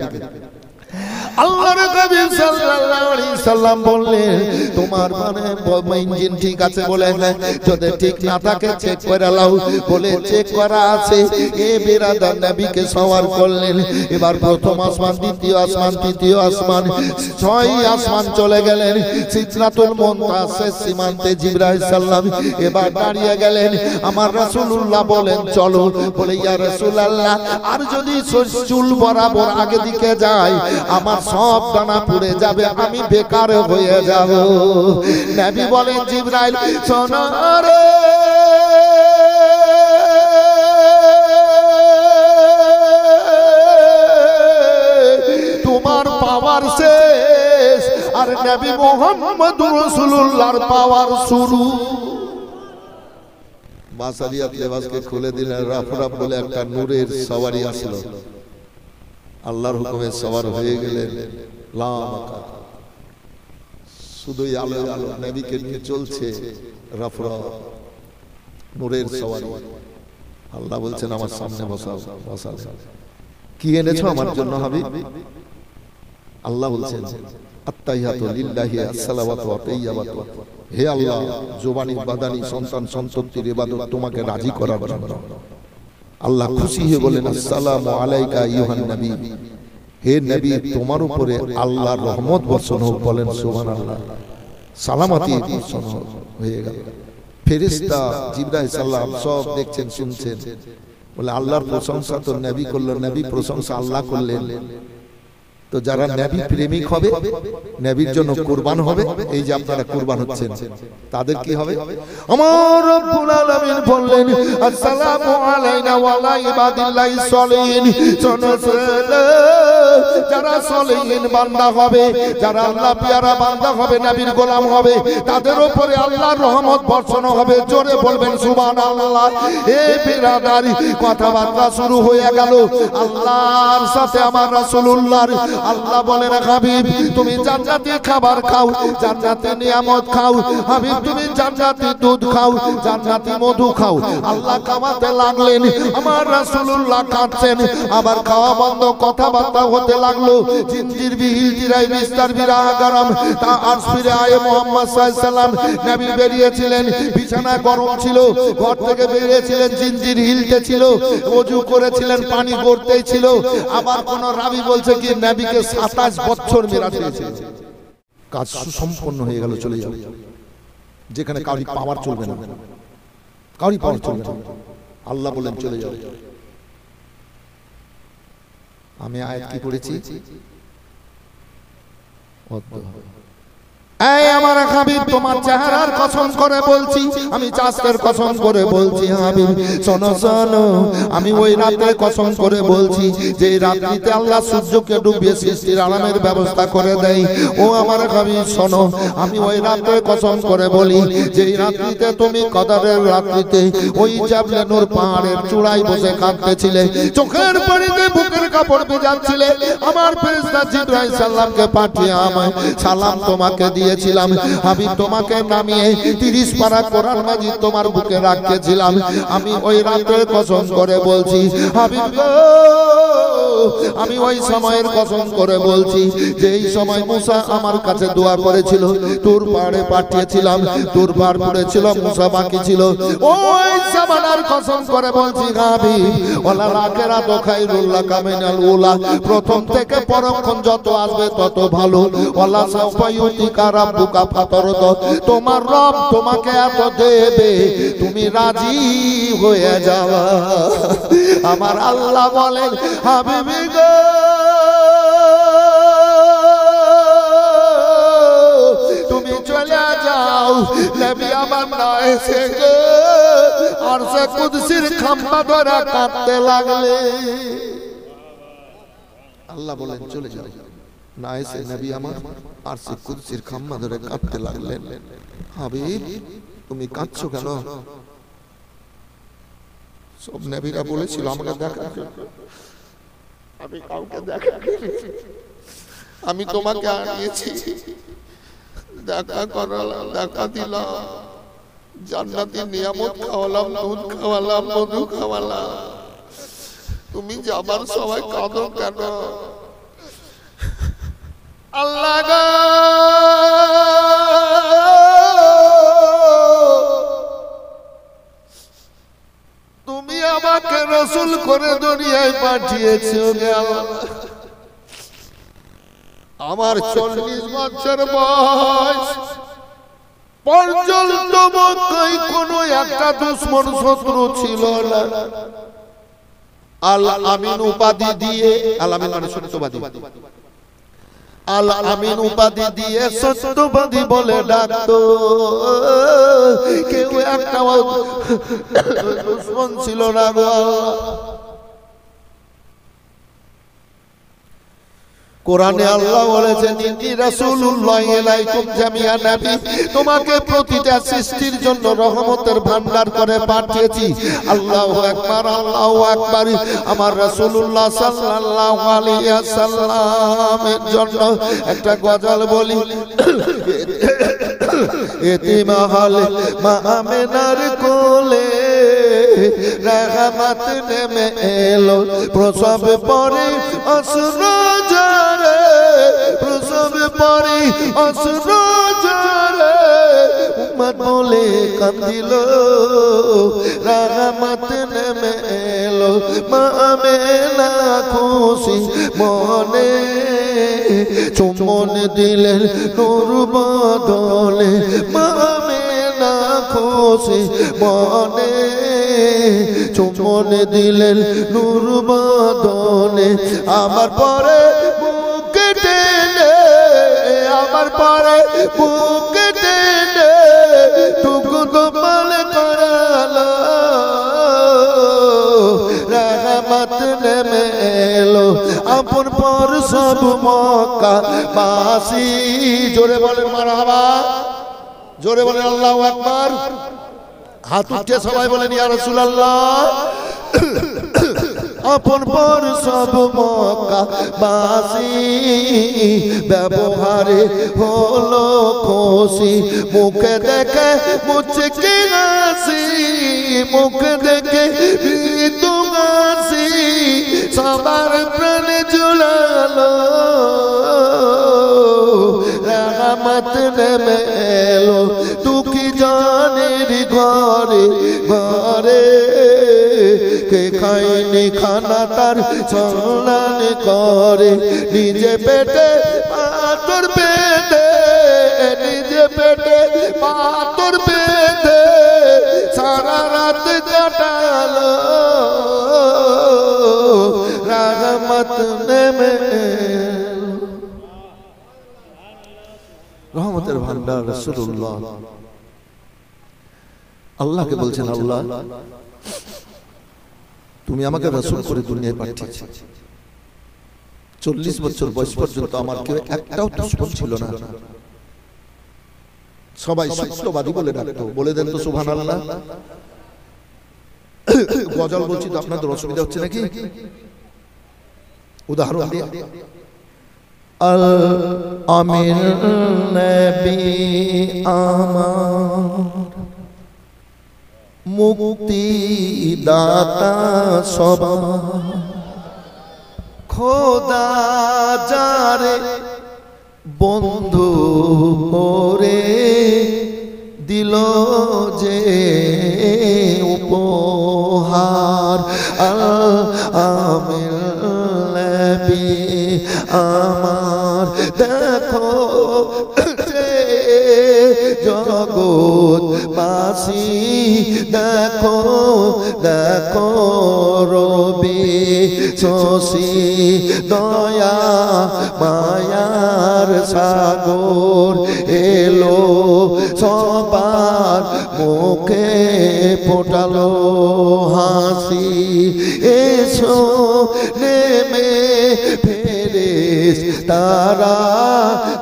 আল্লাহর নবী সাল্লাল্লাহু আলাইহি সাল্লাম বললেন তোমার মানে ইঞ্জিন ঠিক আছে? বলে হ্যাঁ। যদি ঠিক না থাকে চেক করে নাও। বলে চেক করা আছে। এ বিরাদার নবীকে সওয়ার করলেন। এবার প্রথম আসমান, দ্বিতীয় আসমান, তৃতীয় আসমান, ৬ আসমান চলে গেলেন। সিদরাতুল মুনতাহা শেষ সীমান্তে জিবরাইল সাল্লাম এবার দাঁড়িয়ে গেলেন। আমার রাসূলুল্লাহ বলেন চলো। বলে ইয়া রাসূলুল্লাহ, আর যদি চুল বরাবর আগে দিকে যায় আমার সব দানা পুড়ে যাবে, আমি বেকার হয়ে যাব। নবী বলেন জিবরাইল শোনো রে, তোমার পাওয়ার শেষ আর নবী মুহাম্মদুর রাসূলুল্লাহর পাওয়ার শুরু। বাসারিয়াত লেবাসকে খুলে দিলেন। রাফরাফ বলে একটা নূরের সওয়ারি আসলো। আল্লাহর হুকুমে সওয়ার হয়ে গেলেন। লামাকা শুধুই আলো আলো নবীকে নিয়ে চলছে রাফরাফ, নূরের সওয়ারি। আল্লাহ বলছেন আমার সামনে বসাও। বসাও। কি এনেছো আমার জন্য হাবিব? আল্লাহ বলছেন আত্তাহিয়াতু লিল্লাহি আসসালাওয়াতু ওয়া তাইয়্যিবাতু। হে আল্লাহ, জবানি বাদানি সন্তান সন্ততির ইবাদত তোমাকে রাজি করার জন্য। আল্লাহ খুশি হয়ে বলেন আসসালামু আলাইকা আইয়ুহান নবী, হে নবী তোমার উপরে আল্লাহর রহমত বর্ষণ হোক। বলেন সুবহানাল্লাহ। সালামতি বর্ষণ হয়ে গেল। ফেরেশতা জিবরাইল সাল্লাম সব দেখছেন শুনছেন। বলে আল্লাহর প্রশংসা তো নবী করলেন, নবী প্রশংসা আল্লাহ করলেন। তো যারা নবী প্রেমিক হবে, নবীর জন্য কুরবান হবে, এই যে আপনারা কুরবান হচ্ছেন, তাদের কি হবে? আমার রব্বুল আলামিন বললেন আসসালামু আলাইনা ওয়া আলা ইবাদিল্লাহিস সলিহিন। যারা সলিহিন বান্দা হবে, যারা আল্লাহ পিয়ারা বান্দা হবে, নবীর গোলাম হবে, তাদের উপরে আল্লাহর রহমত বর্ষণ হবে। জোরে বলবেন সুবহানাল্লাহ। এই বিরাদারি কথাবার্তা শুরু হয়ে গেল আল্লাহর সাথে আমার রাসূলুল্লাহর। আল্লাহ বলেন হাবিব তুমি জান্নাতি খাবার খাও, জান্নাতি নিয়ামত খাও। হাবিব তুমি জান্নাতি দুধ খাও, জান্নাতি মধু খাও। আল্লাহ খাওয়াতে লাগলেন, আমার রাসূলুল্লাহ খাচ্ছেন। আবার খাওয়া বন্ধ, কথাবার্তা হতে লাগলো। জিনজির বিহিল জিরাই বিস্তার বিরাহ গরম তা আজ ফিরে আয়ে মুহাম্মদ সাল্লাল্লাহু আলাইহি সাল্লাম। নবী বেরিয়েছিলেন, বিছানা গরম ছিল, ঘর থেকে বেরিয়েছিলেন, জিনজির হিলতে ছিল, ওযু করেছিলেন, পানি গড়তেই ছিল। আবার কোন রাবি বলছে কি নবীকে ২৭ বছর মেরাজ হয়েছে। কাজ সুসম্পন্ন হয়ে গেল, চলে যাবে। যেখানে কাউরি পাওয়ার চলবে না, কাউরি পাওয়ার চলবে না। আল্লাহ বলেন চলে যাবে। আমি আয়াত কি পড়েছি? এই আমার হাবিব তোমার চেহারার কসম করে বলছি, আমি চাঁদের কসম করে বলছি হাবিব শোনো শোনো, আমি ওই রাতে কসম করে বলছি যে রাত্রিতে আল্লাহ সূর্যকে ডুবিয়ে সৃষ্টির আরামের ব্যবস্থা করে দেয়। ও আমার হাবিব শোনো, আমি ওই রাতে কসম করে বলি যে রাত্রিতে তুমি কদরের রাত্রিতে ওই জাবলে নূর পাহাড়ের চূড়ায় বসে কাঁদতেছিলে, চোখের পানিতে বুকের কাপড় ভিজাচ্ছিলে। আমার ফেরেশতা জিবরাইল সাল্লামকে পাঠিয়ে আমায় সালাম তোমাকে দিয়ে দিয়েছিলাম হাবিব তোমাকে নামিয়ে 30 পারা কোরআন মাজিদ তোমার বুকে রাখিয়েছিলাম আমি ওই রাতের কসম করে বলছি হাবিব গো আমি ওই সময়ের কসম করে বলছি যে এই সময় মুসা আমার কাছে দোয়া করেছিল তুর পাহাড়ে পাঠিয়েছিলাম তুর পাহাড় পড়েছিল মুসা বাকি ছিল ওই জামানার কসম করে বলছি হাবিব ওয়ালা আখিরা তো খায়রুল কামিনাল উলা প্রথম থেকে পরক্ষণ যত আসবে তত ভালো ওয়ালা সাউফা ইউতিকা রাব্বুকা ফাতারদ তোমার রব তোমাকে এত দেবে তুমি রাজি হয়ে যাওয়া আমার আল্লাহ বলেন হাবিবি গো তুমি চলে যাও নবী আমার না এসে গো আর সে কুদসির খাম্বা ধরে কাঁদতে লাগলে আল্লাহ বলেন চলে যাও না এসে নবী আমার আর সে কুদসির খাম্বা ধরে কাঁদতে লাগলেন হাবিব তুমি কাঁদছো কেন সব নবীরা বলেছিল আমাকে দেখা আমি কাউকে দেখা আমি তোমাকে আনিয়েছি দেখা করালাম দেখা দিলাম জান্নাতি নিয়ামত খাওয়ালাম দুধ খাওয়ালাম মধু খাওয়ালাম তুমি যাবার সবাই কাঁদো কেন আল্লাহ গো তুমি আমাকে রাসূল করে দুনিয়ায় পাঠিয়েছো গে আল্লাহ আমার 40 বছর বয়স পর্যন্ত মক্কায় কোনো একটা দুশমন শত্রু ছিল না আল আমিন উপাধি দিয়ে আল আমিন মানে সত্যবাদী আল আমিন উপাধি দিয়ে সত্যবাদী বলে ডাকতো কেউ একটা দুশমন ছিল না গো কোরআনে আল্লাহ বলেছেন ইন্নী রাসূলুল্লাহি ইলাইকুম জামিআন নবী তোমাকে প্রতিটা সৃষ্টির জন্য রহমতের ভান্ডার করে পাঠিয়েছি আল্লাহু আকবার আল্লাহু আকবার আমার রাসূলুল্লাহ সাল্লাল্লাহু আলাইহি ওয়াসাল্লামের জন্য একটা গজল বলি এতিমহাল মা আমেনার কোলে রহমত নেমে এলো প্রসব পরে অশ্রু ঝরে প্রসব পরে অশ্রু ঝরে উম্মত বলে কাঁদিল রহমত নেমে এলো মা আমেনা খুশি মনে চুম্বন দিলেন নূর বদলে মা আমেনা খুশি মনে চুম্বন দিলেন নূর বদলে আমার পরে বুকে টেনে আমার পরে বুকে টেনে টুকু দোপাল করালো রহমত নেমে এলো আপন পর সব মক্কা বাসী জোরে বলেন মারহাবা জোরে বলেন আল্লাহু আকবার হাত উঠিয়ে সবাই বলেন ইয়া রাসূলুল্লাহ আপন পর সব মক্কা বাসী ব্যবহারে হলো খুশি মুখে দেখে মুচকি হাসি মুখ দেখে মৃদু হাসি সবার প্রাণ জুড়ালো রহমত নেমে এলো দুঃখী জানের ঘরে ঘরে কে খায়নি খানা তার সম্মান করে নিজে পেটে পাথর বেঁধে নিজে পেটে পাথর বেঁধে সারা রাত কাটালো রহমত নেমে রহমতের ভান্ডার রাসূলুল্লাহ আল্লাহকে বলছেন আল্লাহ তুমি আমাকে রাসূল করে দুনিয়ায় পাঠিয়েছো 40 বছর বয়স পর্যন্ত আমার কেউ একটাও দুশমন ছিল না সবাই সত্যবাদী বলে ডাকতো বলে দেন তো সুবহানাল্লাহ গজল বলছি তো আপনাদের অসুবিধা হচ্ছে নাকি উদাহরণ দিয়ে আল আমিন নবী আমার মুক্তি দাতা সবার খোদা যারে বন্ধু করে দিল যে উপহার আমিন নবী আমার দেখো জগৎবাসী দেখো দেখো রবি শশী দয়া মায়ার সাগর এলো সবার মুখে ফোটালো হাসি এসো নেমে ফেরেশতারা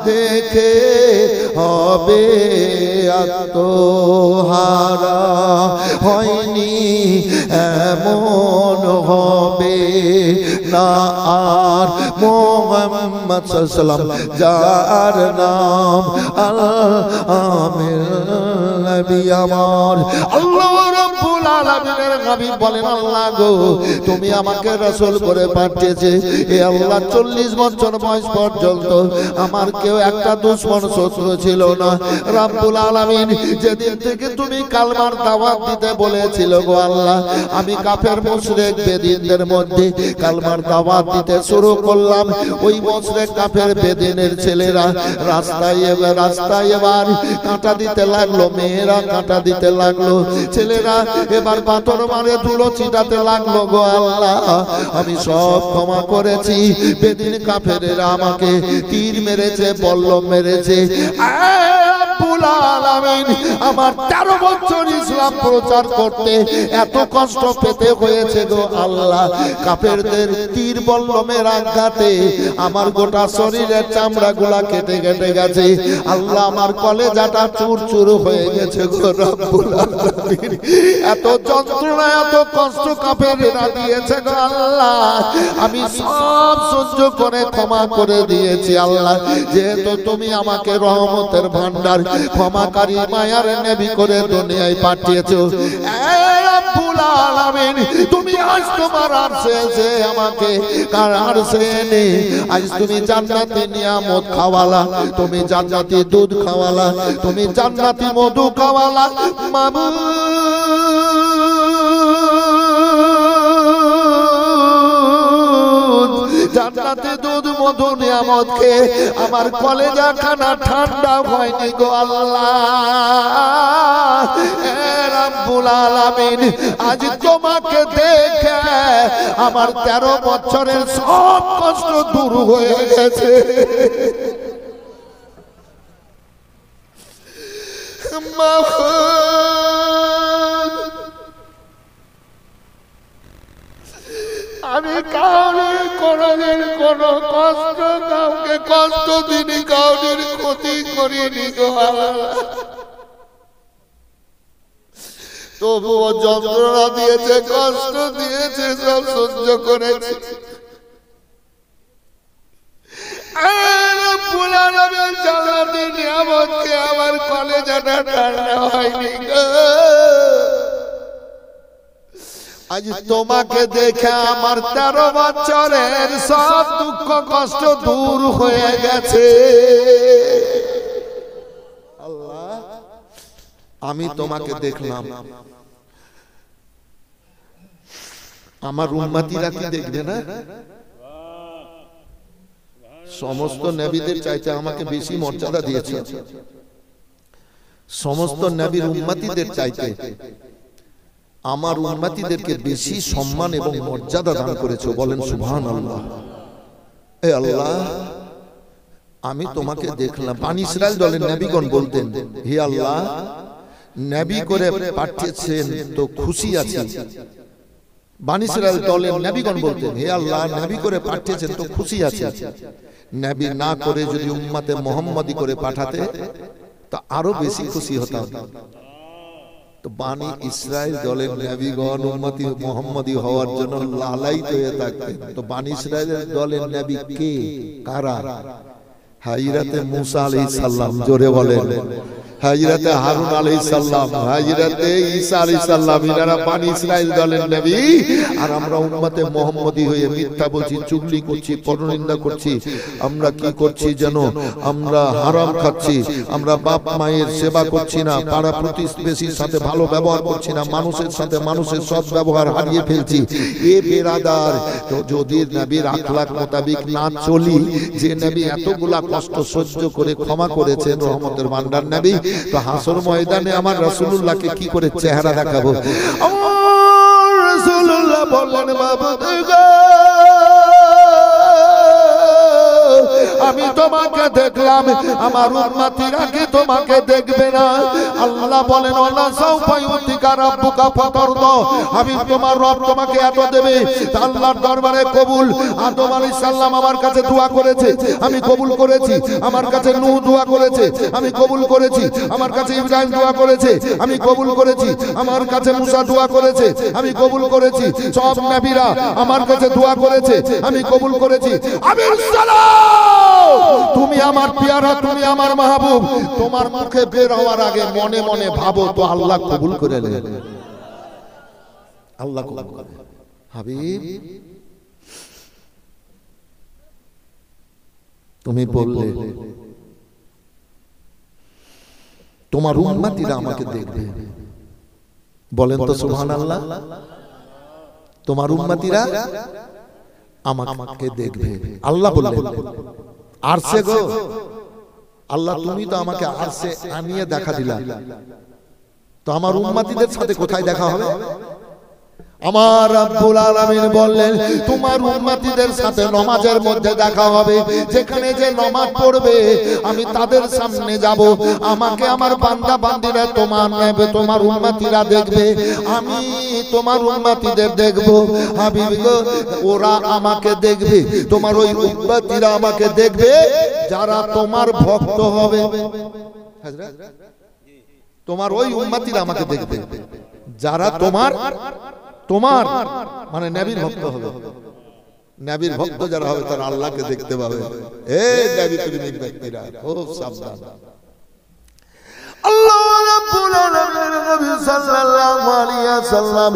দেখে হবে আত্মহারা হয়নি এমন হবে না আর মুহাম্মদ সাল্লাল্লাহু আলাইহি ওয়াসাল্লাম যার নাম আল আমিন নবী আমার আল্লাহ রাব্বুল আলামিনের হাবিব বলেন আল্লাহ গো তুমি আমাকে রাসূল করে পাঠিয়েছে এ আল্লাহ 40 বছর বয়স পর্যন্ত আমার কেউ একটা দুশমন শত্রু ছিল না রাব্বুল আলামিন যেদিন থেকে তুমি কালমার দাওয়াত দিতে বলেছিল গো আল্লাহ আমি কাফের মুশরিক বেদিনদের মধ্যে কালমার দাওয়াত দিতে শুরু করলাম ওই মুশরিক কাফের বেদিনের ছেলেরা রাস্তায় এবার কাঁটা দিতে লাগলো মেয়েরা কাঁটা দিতে লাগলো ছেলেরা এবার পাথর মারে ধুলো ছিটাতে লাগলো গো আল্লাহ আমি সব ক্ষমা করেছি বেদিন কাফেরেরা আমাকে তীর মেরেছে বল্লম মেরেছে রব্বুল আলামিন আমার 13 বছর ইসলাম প্রচার করতে এত কষ্ট পেতে হয়েছে গো আল্লাহ কাফেরদের তীর বল্লমের আঘাতে আমার গোটা শরীরের চামড়াগুলা কেটে কেটে গেছে আল্লাহ আমার কলেজাটা চুরচুর হয়ে গেছে গো রব্বুল আলামিন এত যন্ত্রণা এত কষ্ট কাফেররা দিয়েছে গো আল্লাহ আমি সব সহ্য করে ক্ষমা করে দিয়েছি আল্লাহ যেহেতু তুমি আমাকে রহমতের ভান্ডার ক্ষমাকারী মায়ার নবী করে দুনিয়ায় পাঠিয়েছো এ রব্বুল আলামিন তুমি আজ তোমার আরশে এসে আমাকে কার আরশে এনে আজ তুমি জান্নাতি নিয়ামত খাওয়ালা তুমি জান্নাতি দুধ খাওয়ালা তুমি জান্নাতি মধু খাওয়ালা মাবুদ জান্নাতে দুধ মধু নিয়ামত খেয়ে আমার কলেজা খানা ঠান্ডা হয়নি গো আল্লাহ রব্বুল আলামিন আজ তোমাকে দেখে আমার 13 বছরের সব কষ্ট দূর হয়ে গেছে আমি কাউকে কোনদিন কোন কষ্ট কাউকে কষ্ট দিনি কাউকে ক্ষতি করিনি গো আল্লাহ তবুও যন্ত্রণা দিয়েছে কষ্ট দিয়েছে সব সহ্য করেছি জান্নাতের নিয়ামত খেয়ে আমার কলেজাটা ঠান্ডা হয়নি গো আজ তোমাকে দেখে আমার 13 বছরের সব দুঃখ কষ্ট দূর হয়ে গেছে আল্লাহ আমি তোমাকে দেখলাম আমার উম্মতিরা কি দেখবে না সমস্ত নবীদের চাইতে আমাকে বেশি মর্যাদা দিয়েছে সমস্ত নবীর উম্মতিদের চাইতে আমার উম্মতিদেরকে বেশি সম্মান এবং মর্যাদা দান করেছো বলেন সুবহানাল্লাহ এ আল্লাহ আমি তোমাকে দেখলাম বনি ইসরাইল দলের নবীগণ বলতেন হে আল্লাহ নবী করে পাঠিয়েছেন তো খুশি আছি বনি ইসরাইল দলের নবীগণ বলতেন হে আল্লাহ নবী করে পাঠিয়েছেন তো খুশি আছি নবী না করে যদি উম্মতে মুহাম্মাদি করে পাঠাতে তো আরো বেশি খুশি হতাম তো বানি ইসরাইল দলের নবীগণ উম্মতি মুহাম্মদী হওয়ার জন্য লালায়িত হয়ে থাকতেন। তো বানি ইসরাইলের দলের নবী কে, কারা? হযরতে মুসা আলাইহিস সালাম, জোরে বলেন। হযরতে হারুন আলাইহিস সালাম, হযরতে ঈসা আলাইহিস সালাম, এনারা বানি ইসরাইল দলের নবী। আর আমরা উম্মতে মুহাম্মদী হয়ে মিথ্যা বলছি, চুগলি করছি, পরনিন্দা করছি। আমরা কি করছি জানো? আমরা হারাম খাচ্ছি, আমরা বাপ মায়ের সেবা করছি না, পাড়া প্রতিবেশীর সাথে ভালো ব্যবহার করছি না, মানুষের সাথে মানুষের সৎ ব্যবহার হারিয়ে ফেলছি। এ বেরাদার, তো যদি নবীর আখলাক মোতাবিক না চলি, যে নবী এতগুলা কষ্ট সহ্য করে ক্ষমা করেছেন, রহমতের ভান্ডার নবী, তো হাসর ময়দানে আমার রাসূলুল্লাহকে কি করে চেহারা দেখাবো? আমার রাসূলুল্লাহ বললেন, মাবুদ গো, আমি তোমাকে দেখলাম, আমার উম্মতিরা কি তোমাকে দেখবে না? আল্লাহ বলেন, ওয়ালা সাউফা ইউতিকা রাব্বুকা ফাতারদা, আমি তোমার রব তোমাকে এত দেবে। আল্লাহর দরবারে কবুল। আদম আলাইহিস সালাম আমার কাছে দোয়া করেছে, আমি কবুল করেছি। আমার কাছে নূহ দোয়া করেছে, আমি কবুল করেছি। আমার কাছে ইব্রাহিম দোয়া করেছে, আমি কবুল করেছি। আমার কাছে মুসা দোয়া করেছে, আমি কবুল করেছি। সব নবীরা আমার কাছে দোয়া করেছে, আমি কবুল করেছি। আমির সালাম, তুমি আমার পেয়ারা, তুমি আমার মাহবুব। তোমার মুখে বের হওয়ার আগে মনে মনে ভাবো তো আল্লাহ কবুল করে নেন। আল্লাহ কবুল করে। হাবিব, তুমি বললে তোমার উম্মতিরা আমাকে দেখবে, বলেন তো সুবহানাল্লাহ। তোমার উম্মতিরা আমাকে দেখবে। আল্লাহ বললেন, আরশে গো, আল্লাহ তুমি তো আমাকে আরশে আনিয়ে দেখা দিলা, তো আমার উম্মতিদের সাথে কোথায় দেখা হবে? আমার রব্বুল আলামিন বললেন, তোমার উম্মতিদের সাথে নামাজের মধ্যে দেখা হবে। যেখানে যে নামাজ পড়বে আমি তাদের সামনে যাব, আমাকে আমার বান্দা বান্দীরা তোমার নেবে, তোমার উম্মতিরা দেখবে, আমি তোমার উম্মতিদের দেখব। হাবিব গো, ওরা আমাকে দেখবে, তোমার ওই উম্মতিরা আমাকে দেখবে যারা তোমার ভক্ত হবে। হযরত, তোমার ওই উম্মতিরা আমাকে দেখবে যারা তোমার মানে নবীর ভক্ত হবে। নবীর ভক্ত যারা হবে তারা আল্লাহকে দেখতে পাবে। এই নবী প্রেমিক ব্যক্তিরা খুব সাবধান। আল্লাহ রাব্বুল আলামিন নবী সাল্লাল্লাহু আলাইহি ওয়াসাল্লাম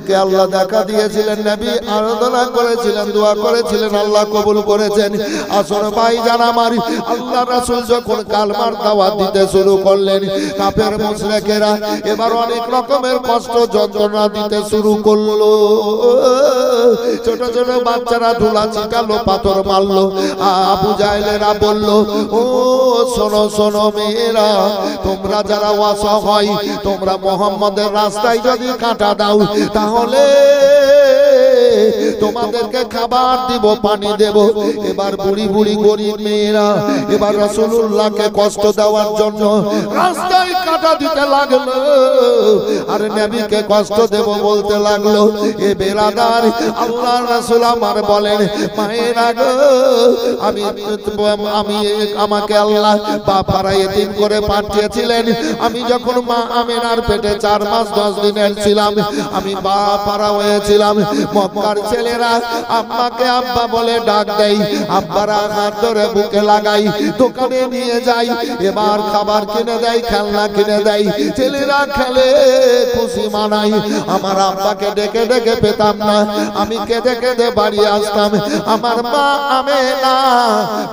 কে আল্লাহ দেখা দিয়েছিলেন, নবী আরাধনা করেছিলেন, দোয়া করেছিলেন, আল্লাহ কবুল করেছেন। আসর ভাই জানা মারি, আল্লাহ রাসূল যখন কালমার দাওয়াত দিতে শুরু করলেন, কাফের মুশরিকেরা এবার অনেক রকমের কষ্ট যন্ত্রণা দিতে শুরু করলো। ছোট ছোট বাচ্চারা ধুলা ছিটালো, পাথর মারলো। আবু জাহেলেরা বলল, ও শোনো শোনো মেয়েরা, তোমরা যারা অসহায়, তোমরা মুহাম্মদের রাস্তায় যদি কাঁটা দাও তাহলে তোমাদেরকে খাবার দিব, পানি দেব। এবার বুড়ি বুড়ি গরিব মেয়েরা এবার রাসূলুল্লাহকে কষ্ট দেওয়ার জন্য রাস্তায় কাঁটা দিতে লাগলো, আর নবীকে কষ্ট দেব বলতে লাগলো। এ বেরাদার, আল্লাহর রাসূল আমার বলেন, মায়েরা গো, আমাকে আল্লাহ বাপারা এতিম করে পাঠিয়েছিলেন। আমি যখন মা আমিনার পেটে 4 মাস 10 দিনের ছিলাম, আমি বাপারা হয়েছিলাম। মক্কার ছেলেরা আম্মাকে আব্বা বলে ডাক দেয়, আব্বারা হাত ধরে বুকে লাগাই, দোকানে নিয়ে যাই, এবার খাবার কিনে দেয়, খেলনা কিনে দেয়, ছেলেরা খেলে, খুশি মানাই। আমার আব্বাকে ডেকে ডেকে পেতাম না, আমি কেঁদে কেঁদে বাড়ি আসতাম। আমার মা আমেনা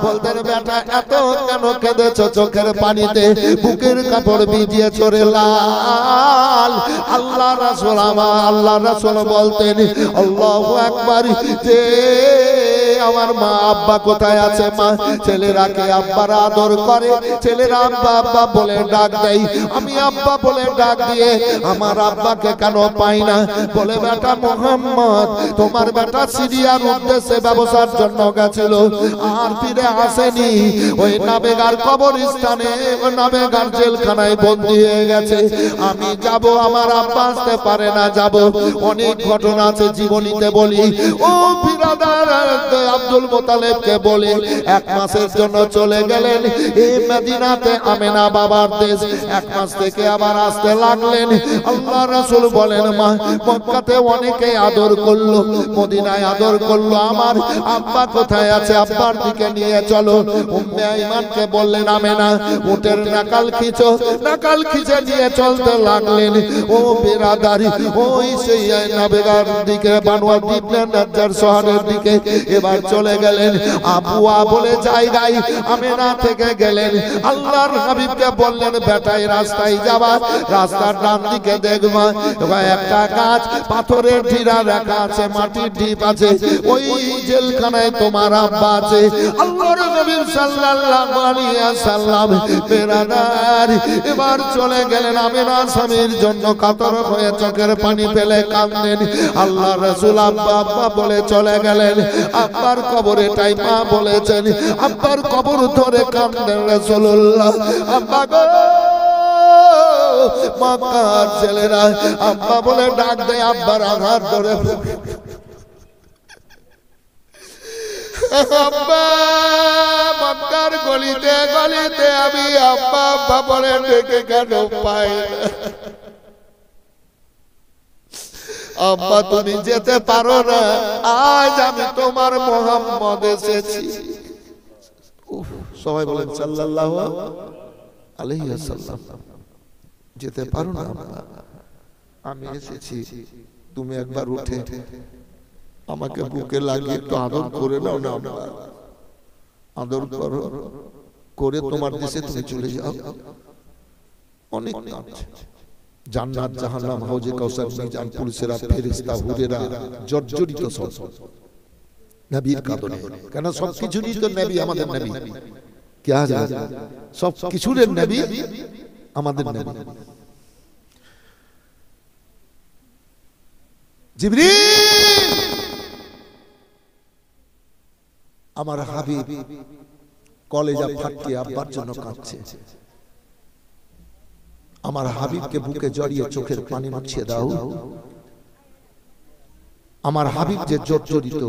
বলতেন, বেটা এত কেন কেঁদেছো চোখের পানিতে, বুকের কাপড় ভিজিয়ে চড়ে লাল। আল্লাহ রাসূল, আমার আল্লাহ রাসূল বলতেন, আল্লাহু আকবার, যে আমার মা আব্বা কোথায় আছে? মা ছেলেরাকে আব্বারা আদর করে, ছেলেরা আব্বা আব্বা বলে ডাক দেয়। আমি আব্বা বলে ডাক দিয়ে আমার আব্বাকে কেন পাই না? বলে, বেটা মুহাম্মদ, তোমার বেটা সিরিয়ার উদ্দেশ্যে ব্যবসার জন্য গেছিল, আর ফিরে আসেনি। ওই নাবেগার কবরস্থানে, ওই নাবেগার জেলখানায় বন্দী হয়ে গেছে। আমি যাব, আমার আব্বা আসতে পারে না, যাব। অনেক ঘটনা আছে জীবনীতে বলি। ও বিরাদার, আব্দুল মুতালিবকে বলে 1 মাসের জন্য চলে গেলেন এই মদিনাতে, আমেনা বাবার দেশ। 1 মাস থেকে আবার আসতে লাগলেন। আল্লাহ রাসূল বলেন, মা মক্কাতে অনেকে আদর করলো, মদিনায় আদর করলো, আমার আব্বা কোথায় আছে? আব্বার দিকে নিয়ে চলো। উম্মে আইমানকে বললেন, আমেনা উটের নাকাল খিচো, নাকাল খিচে নিয়ে চলতে লাগলেন। ও বিরাদারি, ওই সেই নাবেগার দিকে, বানোয়া ইবনে নাজ্জার শহরের দিকে এবার চলে গেলেন। আবুয়া বলে জায়গায় আমেনা থেকে গেলেন। আল্লাহর হাবিবকে বললেন, বেটাই রাস্তায় যাবা, রাস্তার ডান দিকে দেখবা একটা গাছ, পাথরের ঢিরা রাখা আছে, মাটির ঢিপ আছে, ওই জেলখানায় তোমার আব্বা আছে। আল্লাহর হাবিব সাল্লাল্লাহু আলাইহি ওয়াসাল্লাম বেরাদার এবার চলে গেলেন। আমেনার স্বামীর জন্য কাতর হয়ে চোখের পানি ফেলে কাঁদেন। আল্লাহ রাসূল আব্বা আব্বা বলে চলে গেলেন। আব্বার কবরে টাই মা বলেছেন, আব্বার কবর ধরে কাঁদেন রাসূলুল্লাহ। আব্বা গো, মক্কার ছেলেরা আব্বা বলে ডাক দেয়, আব্বার আঘাত ধরে আব্বা মক্কার গলিতে গলিতে আমি আব্বা আব্বা বলে ডেকে কেন পাই না? আব্বা তুমি যেতে পারো না, আজ আমি তোমার মুহাম্মদ এসেছি। সবাই বলেন সাল্লাল্লাহু আলাইহি ওয়াসাল্লাম। যেতে পারো না আব্বা, আমি এসেছি, তুমি একবার উঠে আমাকে বুকে লাগিয়ে একটু আদর করে নাও না আব্বা, আদর করো, করে তোমার দেশে তুমি চলে যাও। অনেক আছে, জান্নাত জাহান্নাম, হাউজে কাউসার, মিজান, পুলিশেরা, ফেরেশতা, হুরেরা জর্জরিত সব নবীর কাঁদনে। কেন সবকিছুরই তো নবী আমাদের নবী, কে আছে সব কিছুর নবী আমাদের নবী। জিবরিল আমার হাবিব কলেজা ফাটিয়ে আব্বার জন্য কাঁদছে। আমার হাবিবকে বুকে জড়িয়ে চোখের পানি মুছিয়ে দাও। আমার হাবিব যে জর্জরিত,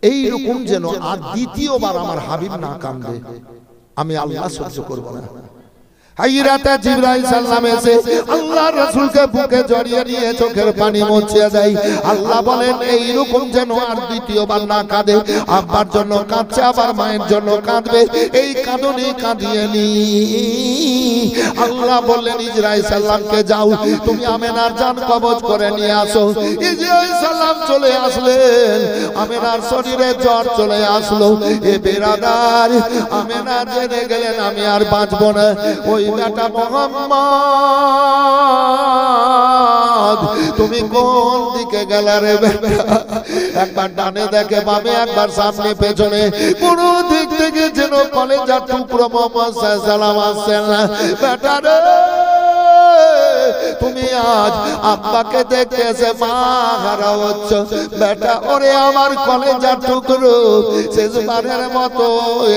এই রকম যেন আর দ্বিতীয়বার আমার হাবিব না কাঁদে, আমি আল্লাহ সহ্য করব না। হাইরাতে জিবরাইল সাল্লাম এসে আল্লাহর রাসূলকে বুকে জড়িয়ে নিয়ে চোখের পানি মুছিয়ে দেয়। আল্লাহ বলেন, এই রকম যেন আর দ্বিতীয়বার না কাঁদে। আব্বার জন্য কাঁদছে, আবার মায়ের জন্য কাঁদবে, এই কাঁদনি কাঁদিয়ে নি। আল্লাহ বললেন ইসরাইল সাল্লামকে, যাও তুমি আমেনার জান কবজ করে নিয়ে আসো। ইসরাইল সাল্লাম চলে আসলেন, আমেনার শরীরে জ্বর চলে আসলো। এ বেরাদার, আমেনা জেনে গেলেন আমি আর বাঁচব না। ওই বেটা মোহাম্মদ, তুমি কোন দিকে গেলে রে বেটা? একবার ডানে দেখে, বামে একবার, সামনে পেছনে, কোন দিক থেকে যেন কলেজার টুকরো মোহাম্মদ সাল্লাল্লাহু আলাইহি ওয়াসাল্লাম। বেটা রে, তুমি আজ আব্বাকে দেখতে এসে মা হারা হচ্ছ। বেটা, ওরে আমার কলেজার টুকরো, শেষবারের মতো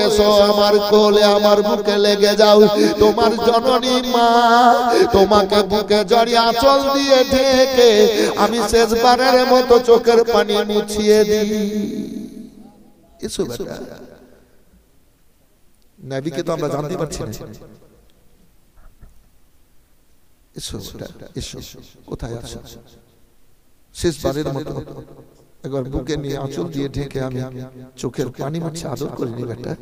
এসো আমার কোলে, আমার বুকে লেগে যাও। তোমার জননী মা তোমাকে বুকে জড়িয়ে আঁচল দিয়ে ঢেকে আমি শেষবারের মতো চোখের পানি মুছিয়ে দিই। এসো বেটা। নবীকে তো আমরা জানতে পারছি না। এসো এসো, কোথায় আছো? শেষবারের মতো একবার বুকে নিয়ে আঁচল দিয়ে ঢেকে আমি চোখের পানি মুছে আদর করিনি বেটা।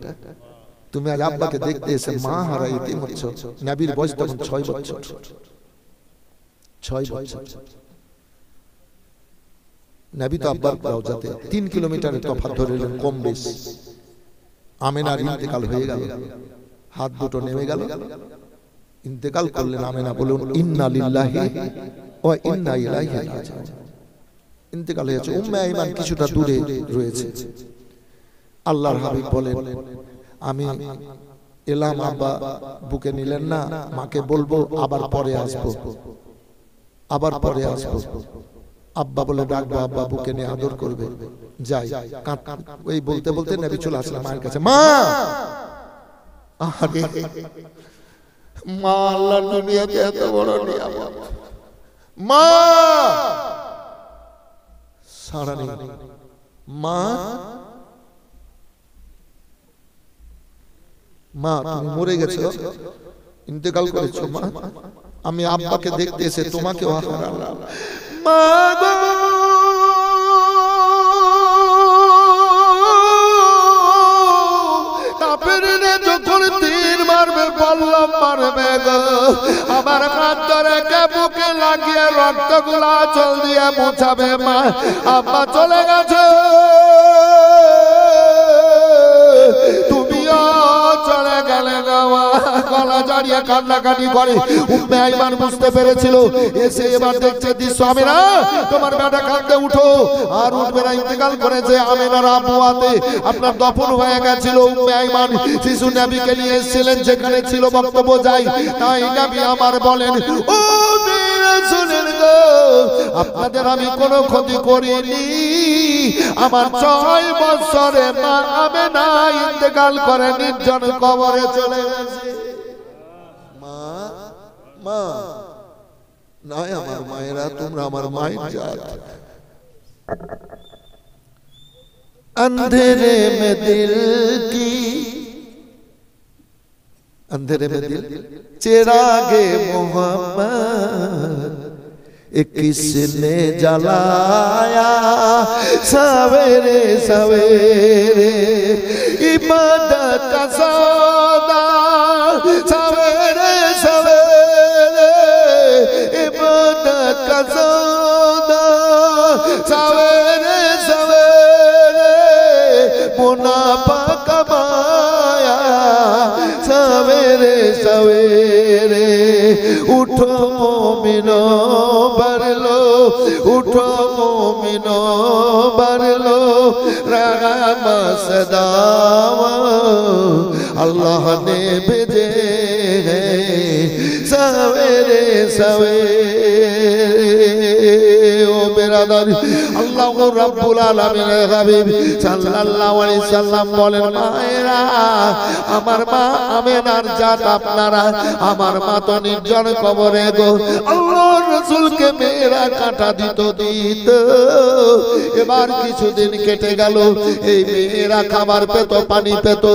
তুমি আজ আব্বাকে দেখতে এসে মা হারা ইতিম হচ্ছ। নবীর বয়স তখন 6 বছর। 6 বছর নবী তো আব্বার রওজাতে 3 কিলোমিটারের তফাৎ ধরে কম বেশ। আমেনার ইন্তেকাল হয়ে গেল, হাত দুটো নেমে গেল, ইন্তেকাল করলেন। আমেনা বলুন ইন্না লিল্লাহি ওয়া ইন্না ইলাইহি রাজিউন। ইন্তেকাল হয়েছে। উম্মে আইমান কিছুটা দূরে রয়েছে। আল্লাহর হাবিব বলেন, আমি এলাম, আব্বা বুকে নিলেন না, মাকে বলবো আবার পরে আসবো, আবার পরে আসবো। আব্বা বলে ডাকবো, আব্বা বুকে নিয়ে আদর করবে, যাই। ওই বলতে বলতে নবী চলে আসলেন মায়ের কাছে। মা, আরে মা আল্লাহর দুনিয়াতে এত বড় নিয়ামত, মা সারা নেই। মা মা তুমি মরে গেছো, ইন্তেকাল করেছো মা, আমি আব্বাকে দেখতে এসে তোমাকে হারালাম। মা গো যখন তীর মারবে বললাম মারবে গো, আমার হাত রেখে বুকে লাগিয়ে রক্তগুলা চল দিয়ে মুছাবে মা, আব্বা চলে গেছে তুমিও চলে গেলে গাওয়া। গলা জড়িয়ে কান্নাকাটি করে উম্মে আইমান বুঝতে পেরেছিল, এসে এবার দেখছে দৃশ্য, আমিনা তোমার বেটা কাঁদতে উঠো, আর উঠবে না, ইন্তেকাল করেছে। আমিনার আবুয়াতে আপনার দফন হয়ে গেছিল। উম্মে আইমান শিশু নবীকে নিয়ে এসেছিলেন, যেখানে ছিল বক্তব্য যাই, তাই নবী আমার বলেন, ও শুনেন গো, আপনাদের আমি কোনো ক্ষতি করিনি, আমার 6 বছরে মা আমেনা ইন্তেকাল করে নির্জন কবরে চলে গেছে। মা মা নয় আমার মায়েরা, তোমরা আমার মায়ের জাত। अंधेरे में दिल की, अंधेरे में दिल चिरागे मोहब्बत किसने जलाया, सवेरे सवेरे इबादत का सौदा, सवेरे सवेरे इबादत का सौदा, सवेरे सवेरे मुनाफा कमाया, सवेरे सवेरे उठो मोमिनो भर लो, उठो मोमिनो भर लो, रहम सदावा अल्लाह ने भेजे हैं, सवेरे सवेरे। ओ मेरा दादी अल्लाह रब्बुल आलमीन हबीब साल्लाल्लाहु अलैहि साल्लाम बोलेन, माয়েরা আমার মা আমেনার জাত আপনারা, আমার মা তো নির্জন কবরে গো। আল্লাহর রাসূলকে মেয়েরা কাঁটা দিত। এবার কিছুদিন কেটে গেল, এই মেয়েরা খাবার পেত, পানি পেত।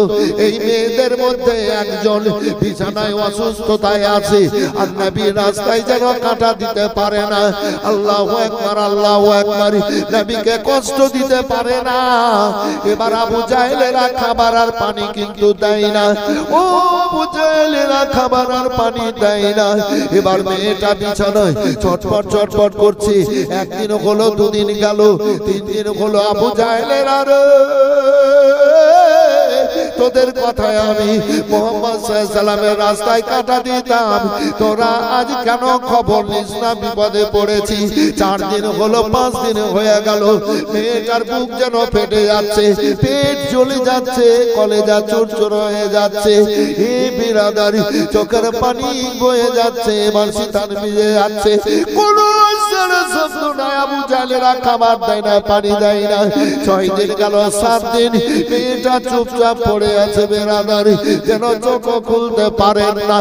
এই মেয়েদের মধ্যে একজন বিছানায় অসুস্থতায় আছে, আর নবী রাস্তায় যেন কাঁটা দিতে পারে না। আল্লাহু আকবার, আল্লাহু আকবার, নবীকে কষ্ট দিতে পারে না। এবার আবু জাহেলেরা খাবার আর পানি কিন্তু দেয় না, ও আবু জাহেলেরা খাবার আর পানি দেয় না। এবার মেয়েটা বিছানায় চটপট চটপট করছে। একদিন হলো, দুদিন গেল, 3 দিন হলো। আবু জাহেলেরা রে, তোদের কথায় আমি মুহাম্মদ সাল্লাল্লাহু আলাইহি সাল্লামের রাস্তায় কাঁটা দিতাম, তোরা আজ কেন খবর নিস না বিপদে পড়েছি। 4 দিন হলো, 5 দিন হয়ে গেল, মেয়েটার বুক যেন ফেটে যাচ্ছে, পেট জ্বলে যাচ্ছে, কলেজা চুরচুর হয়ে যাচ্ছে। এই বিরাদারি চোখের পানি বয়ে যাচ্ছে, এবার সিতান ভিজে যাচ্ছে। কোন শব্দ নাই, আবু জাহেলেরা খাবার দেয় না, পানি দেয় না। 6 দিন গেল, 7 দিন মেয়েটা চুপচাপ পড়ে আছে বেরাদারি, যেন চোখ খুলতে পারেন না।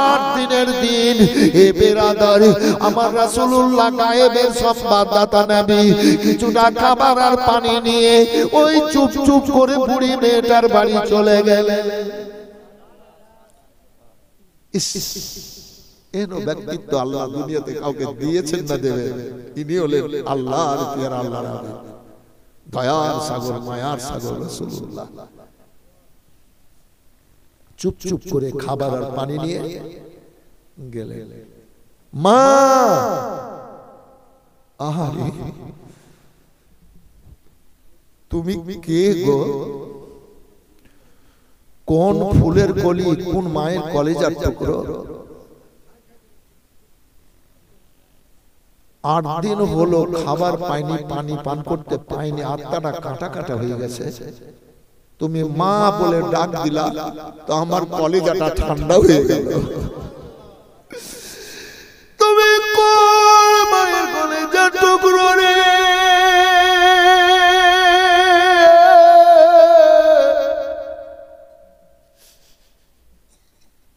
8 দিনের দিন এ বেরাদারি আমার রাসূলুল্লাহ গায়েবের সংবাদদাতা নবী কিছুটা খাবার আর পানি নিয়ে ওই চুপ চুপ করে বুড়ি মেয়েটার বাড়ি চলে গেলেন। এনো ব্যক্তিত্ব আল্লাহ দুনিয়াতে কাউকে দিয়েছেন না দেবেন, ইনি হলেন আল্লাহর প্রিয়, আল্লাহর হাবিব, দয়ার সাগর, মায়ার সাগর রাসূলুল্লাহ। চুপ চুপ করে খাবার আর পানি নিয়ে গেলেন। মা আহারে তুমি কে গো? কোন ফুলের কলি, কোন মায়ের কলেজার টুকরো? 8 দিন হলো খাবার পাইনি, পানি পান করতে পাইনি, আত্মাটা কাটা কাটা হয়ে গেছে। তুমি মা বলে ডাক দিলা তো আমার কলেজাটা ঠান্ডা হয়ে গেল। তুমি কোন মায়ের কলেজার টুকরো রে?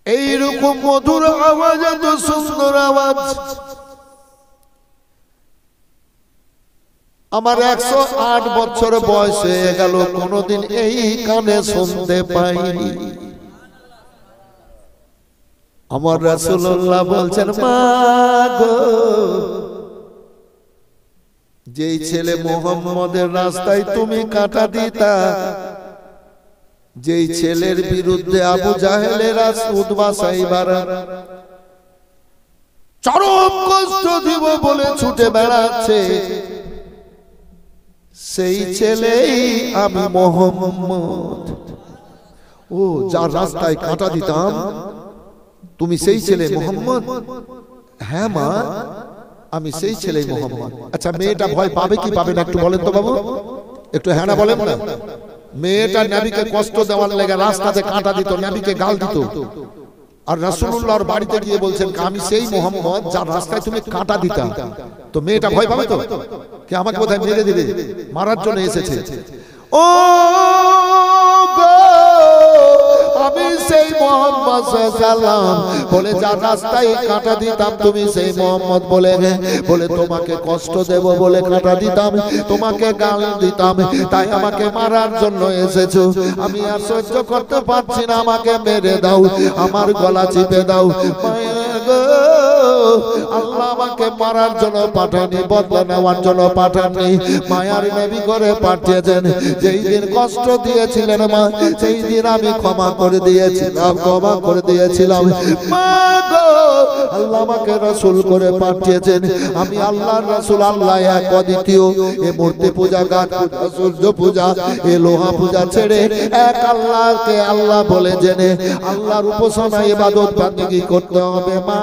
এইরকম মধুর আওয়াজ, এত সুন্দর আওয়াজ আমার 108 বছর বয়স হয়ে গেল, কোনদিন এই কানে শুনতে পাইনি। আমার রাসূলুল্লাহ বলছেন, মা গো, যেই ছেলে মুহাম্মদের রাস্তায় তুমি কাঁটা দিতা, যেই ছেলের বিরুদ্ধে আবু জাহেলের উতবা সাইবারা চরম কষ্ট দিব বলে ছুটে বেড়াচ্ছে, সেই ছেলেই আমি মুহাম্মদ। ও, যার রাস্তায় কাঁটা দিতাম তুমি সেই ছেলে মুহাম্মদ? হ্যাঁ মা, আমি সেই ছেলে মুহাম্মদ। আচ্ছা, মেয়েটা ভয় পাবে কি পাবে না একটু বলেন তো বাবু, একটু হ্যাঁ না বলেন না। মেয়েটা নবীকে কষ্ট দেওয়ার লেগে রাস্তাতে কাঁটা দিত, নবীকে গাল দিত, আর রাসূলুল্লাহর বাড়িতে গিয়ে বলছেন আমি সেই মুহাম্মদ যার রাস্তায় তুমি কাঁটা দিতা। তো মেয়েটা ভয় পাবে তো, কি আমাকে বোধহয় মেরে দিবে, মারার জন্য এসেছে। ও গো, আমি সেই মুহাম্মদ সাল্লাল্লাহু বলে যার রাস্তায় কাঁটা দিতাম তুমি সেই মুহাম্মদ বলে বলে তোমাকে কষ্ট দেব বলে কাঁটা দিতাম, তোমাকে গাল দিতাম, তাই আমাকে মারার জন্য এসেছো। আমি আর সহ্য করতে পারছি না, আমাকে মেরে দাও, আমার গলা চিপে দাও। মায়া গো, আল্লাহ আমাকে মারার জন্য পাঠানি, বদলা নেওয়ার জন্য পাঠাননি, মায়ার নবী করে পাঠিয়েছেন। যেই দিন কষ্ট দিয়েছিলেন মা, সেই দিন আমি ক্ষমা করে দিয়েছিলাম, ক্ষমা করে দিয়েছিলাম। মা গো, আল্লাহ আমাকে রাসূল করে পাঠিয়েছেন। আমি আল্লাহর রাসূল, আল্লাহ এক অদ্বিতীয়। এই মূর্তি পূজা, গাছ পূজা, সূর্য পূজা, এই লোহা পূজা ছেড়ে এক আল্লাহকে আল্লাহ বলে জেনে আল্লাহর উপাসনা ইবাদত বান্দেগী করতে হবে। মা,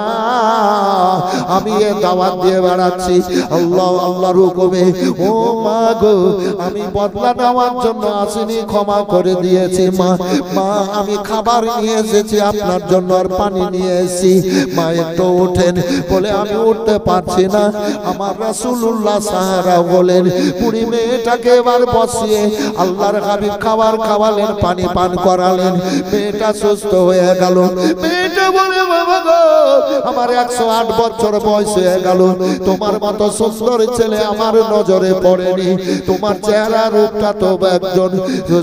আমি এ দাওয়াত দিয়ে বেড়াচ্ছি আল্লাহ আল্লাহর হুকুমে। ও মা গো, আমি বদলা নেওয়ার জন্য আসিনি, ক্ষমা করে দিয়েছি মা। মা, আমি খাবার নিয়ে এসেছি আপনার জন্য, আর পানি নিয়ে এসেছি। মা একটু ওঠেন, বলে আমি উঠতে পারছি না। আমার রাসূলুল্লাহ সাহারা বলেন, বুড়ি মেয়েটাকে এবার বসিয়ে আল্লাহর হাবিব খাবার খাওয়ালেন, পানি পান করালেন, মেয়েটা সুস্থ হয়ে গেল। মেয়েটা বলে, বাবা গো, আমার 108 বছর বয়স হয়ে গেল, তোমার মতো সুন্দর ছেলে আমার নজরে পড়েনি। তোমার চেহারা রূপটা তো একজন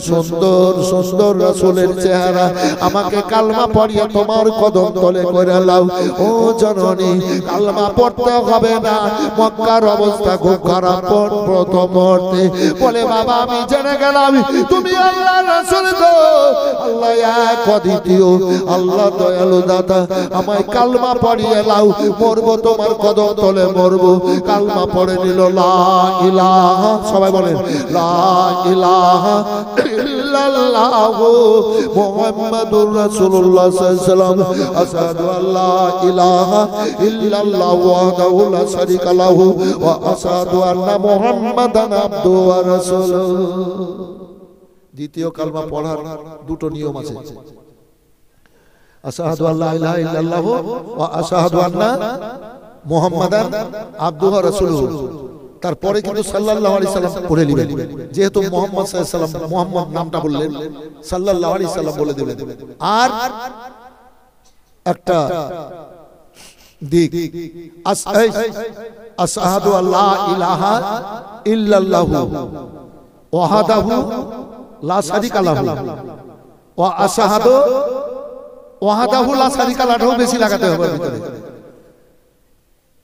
সুন্দর সুন্দর রাসূলের চেহারা, আমাকে কালমা পড়িয়ে তোমার কদম তলে করে লাও। ও জননী, কালমা পড়তে হবে না, মক্কার অবস্থা খুব খারাপ প্রথম মুহূর্তে। বলে, বাবা আমি জেনে গেলাম তুমি আল্লাহর রাসূল গো, আল্লাহ এক অদ্বিতীয়, আল্লাহ দয়ালু দাতা, আমায় কালমা পড়িয়ে লাও, মরবো তোমার কদম তলে মরবো। কালমা পড়ে নিল, লা ইলাহা, সবাই বলেন লা ইলাহা ইল্লাল্লাহু মুহাম্মাদুর রাসূলুল্লাহ সাল্লাল্লাহু আলাইহি ওয়াসাল্লাম, আশহাদু আল্লা ইলাহা ইল্লাল্লাহু ওয়াহদাহু লা শারীকা লাহু ওয়া আশহাদু আন্না মুহাম্মাদান আবদুহু ওয়া রাসূলুহু। দ্বিতীয় কালমা পড়ার দুটো নিয়ম আছে, আশহাদু আল্লা ইলাহা ইল্লাল্লাহু ওয়া আশহাদু আন্না মুহাম্মাদান আবদুহু ওয়া রাসূলুহু। তারপরে কিন্তু সাল্লাল্লাহু আলাইহি সাল্লাম পড়ে নেবেন, যেহেতু মুহাম্মদ সাল্লাল্লাহু আলাইহি সাল্লাম মুহাম্মদ নামটা বললেন, সাল্লাল্লাহু আলাইহি সাল্লাম বলে দিবেন। আর একটা দিক, আশহাদু আল্লা ইলাহা ইল্লাল্লাহু ওয়াহদাহু লা শারীকা লাহু ওয়া আশহাদু ওয়াহদাহু লা শারীকা লাহু, বেশি লাগাতে হবে ভিতরে।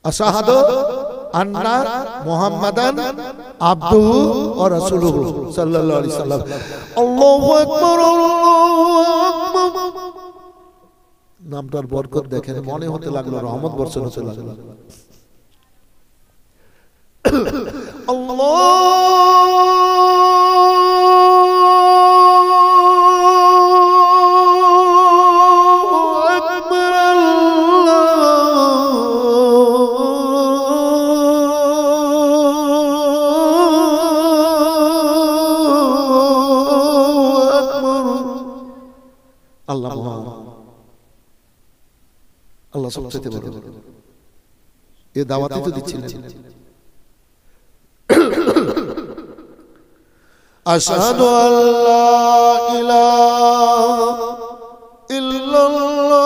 আশহাদু আন্না মুহাম্মাদান আবদুহু ওয়া রাসূলুহু সাল্লাল্লাহু আলাইহি সাল্লাম। আল্লাহু আকবার, আল্লাহু আকবার। নামটার বরকত দেখেন, মনে হতে লাগলো রহমত বর্ষণ হতে লাগলো। আল্লাহ মহান, আল্লাহ সবচেয়ে বড়। এ দাওয়াতই তো দিচ্ছিলেন। আশহাদু আল্লা ইলাহা ইল্লাল্লাহ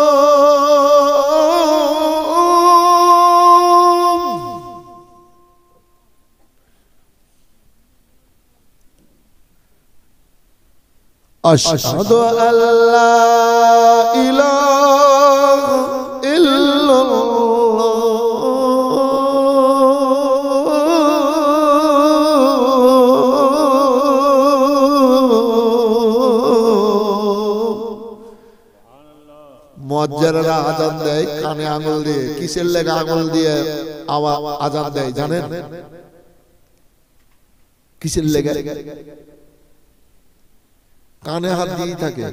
আশহাদু আল্লা ইলাহা মুয়াজ্জিনেরা আজান দেয় কানে আঙ্গুল দিয়ে। কিসের লেগে আঙ্গুল দিয়ে আজান দেয় জানেন? কিসের লেগে? কানে হাত দিয়ে থাকে।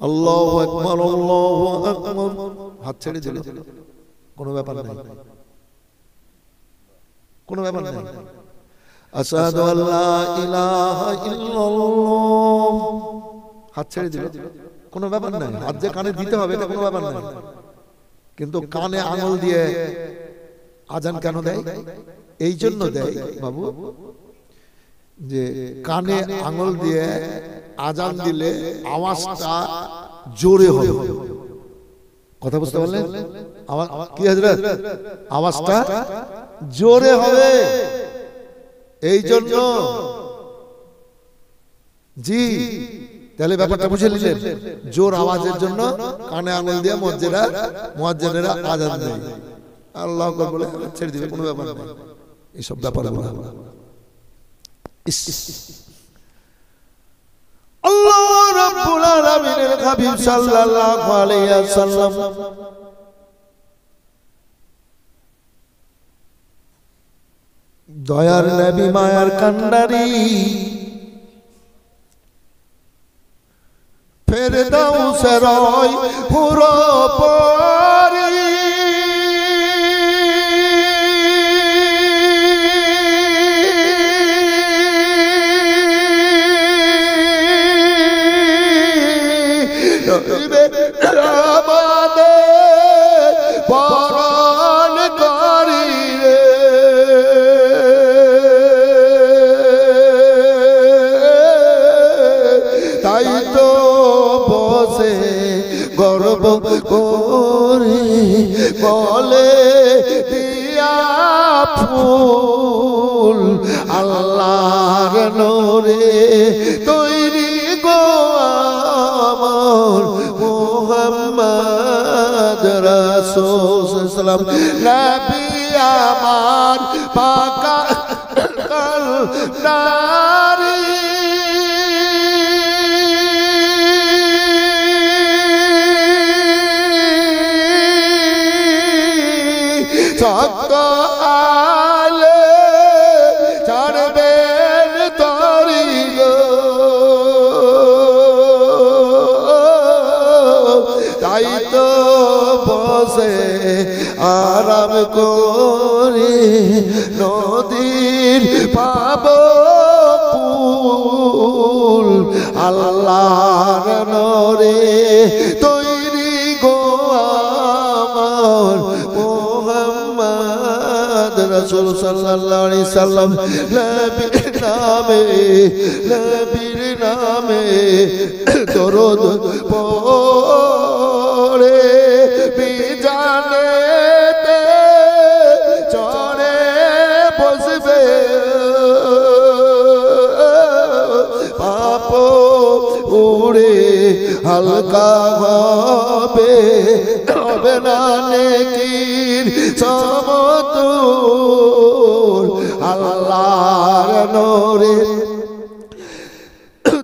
আল্লাহু আকবার, আল্লাহু আকবার, হাত ছেড়ে দিল, কোনো ব্যাপার নাই, কোনো ব্যাপার নাই। আশহাদু আল্লা ইলাহা ইল্লাল্লাহ, হাত ছেড়ে দিল, কোনো ব্যাপার নাই। হাত যে কানে দিতে হবে এটা কোনো ব্যাপার নাই। কিন্তু কানে আঙুল দিয়ে আজান কেন দেয়? এই জন্য দেয় বাবু, যে কানে আঙুল দিয়ে আজান দিলে আওয়াজটা জোরে হবে। কথা বুঝতে পারলেন? কি হযরত? আওয়াজটা জোরে হবে, এই জন্য। জি, তাহলে ব্যাপারটা বুঝে নিলেন। জোর আওয়াজের জন্য কানে আঙুল দিয়ে মুয়াজ্জিনেরা আজান দেয়। আল্লাহু আকবার বলে ছেড়ে দিবে, কোনো ব্যাপার না। এইসব ব্যাপার বলা আল্লাহ রাব্বুল আলামিনের হাবিব সাল্লাল্লাহু আলাইহি ওয়াসাল্লাম দয়ার নবী মায়ার কান্ডারি ফেরদাউসের পুরো পরি পরণ করি রে, তাই তো বসে গর্ব করে বলে দিয়া ফুল আল্লাহর নূরে তৈরি গো আমার মুহাম্মদ রাসূল সাল্লাল্লাহু আলাইহি ওয়াসাল্লাম, নবী আমার পাকা কালদারি সকালে ছাড়বেন তরি গো, তাই তো বসে আরাম করে নদীর পাব কুল আল্লাহর নূরে তৈরি গো আমার মুহাম্মদ রাসূল সাল্লাল্লাহু আলাইহি সাল্লাম, নবীর নামে দরুদ পড়ে বিজানেতে চড়ে বসবে, পাপ উড়ে হালকা হবে, হবে না নেকির সমতুল আল্লাহর নূরে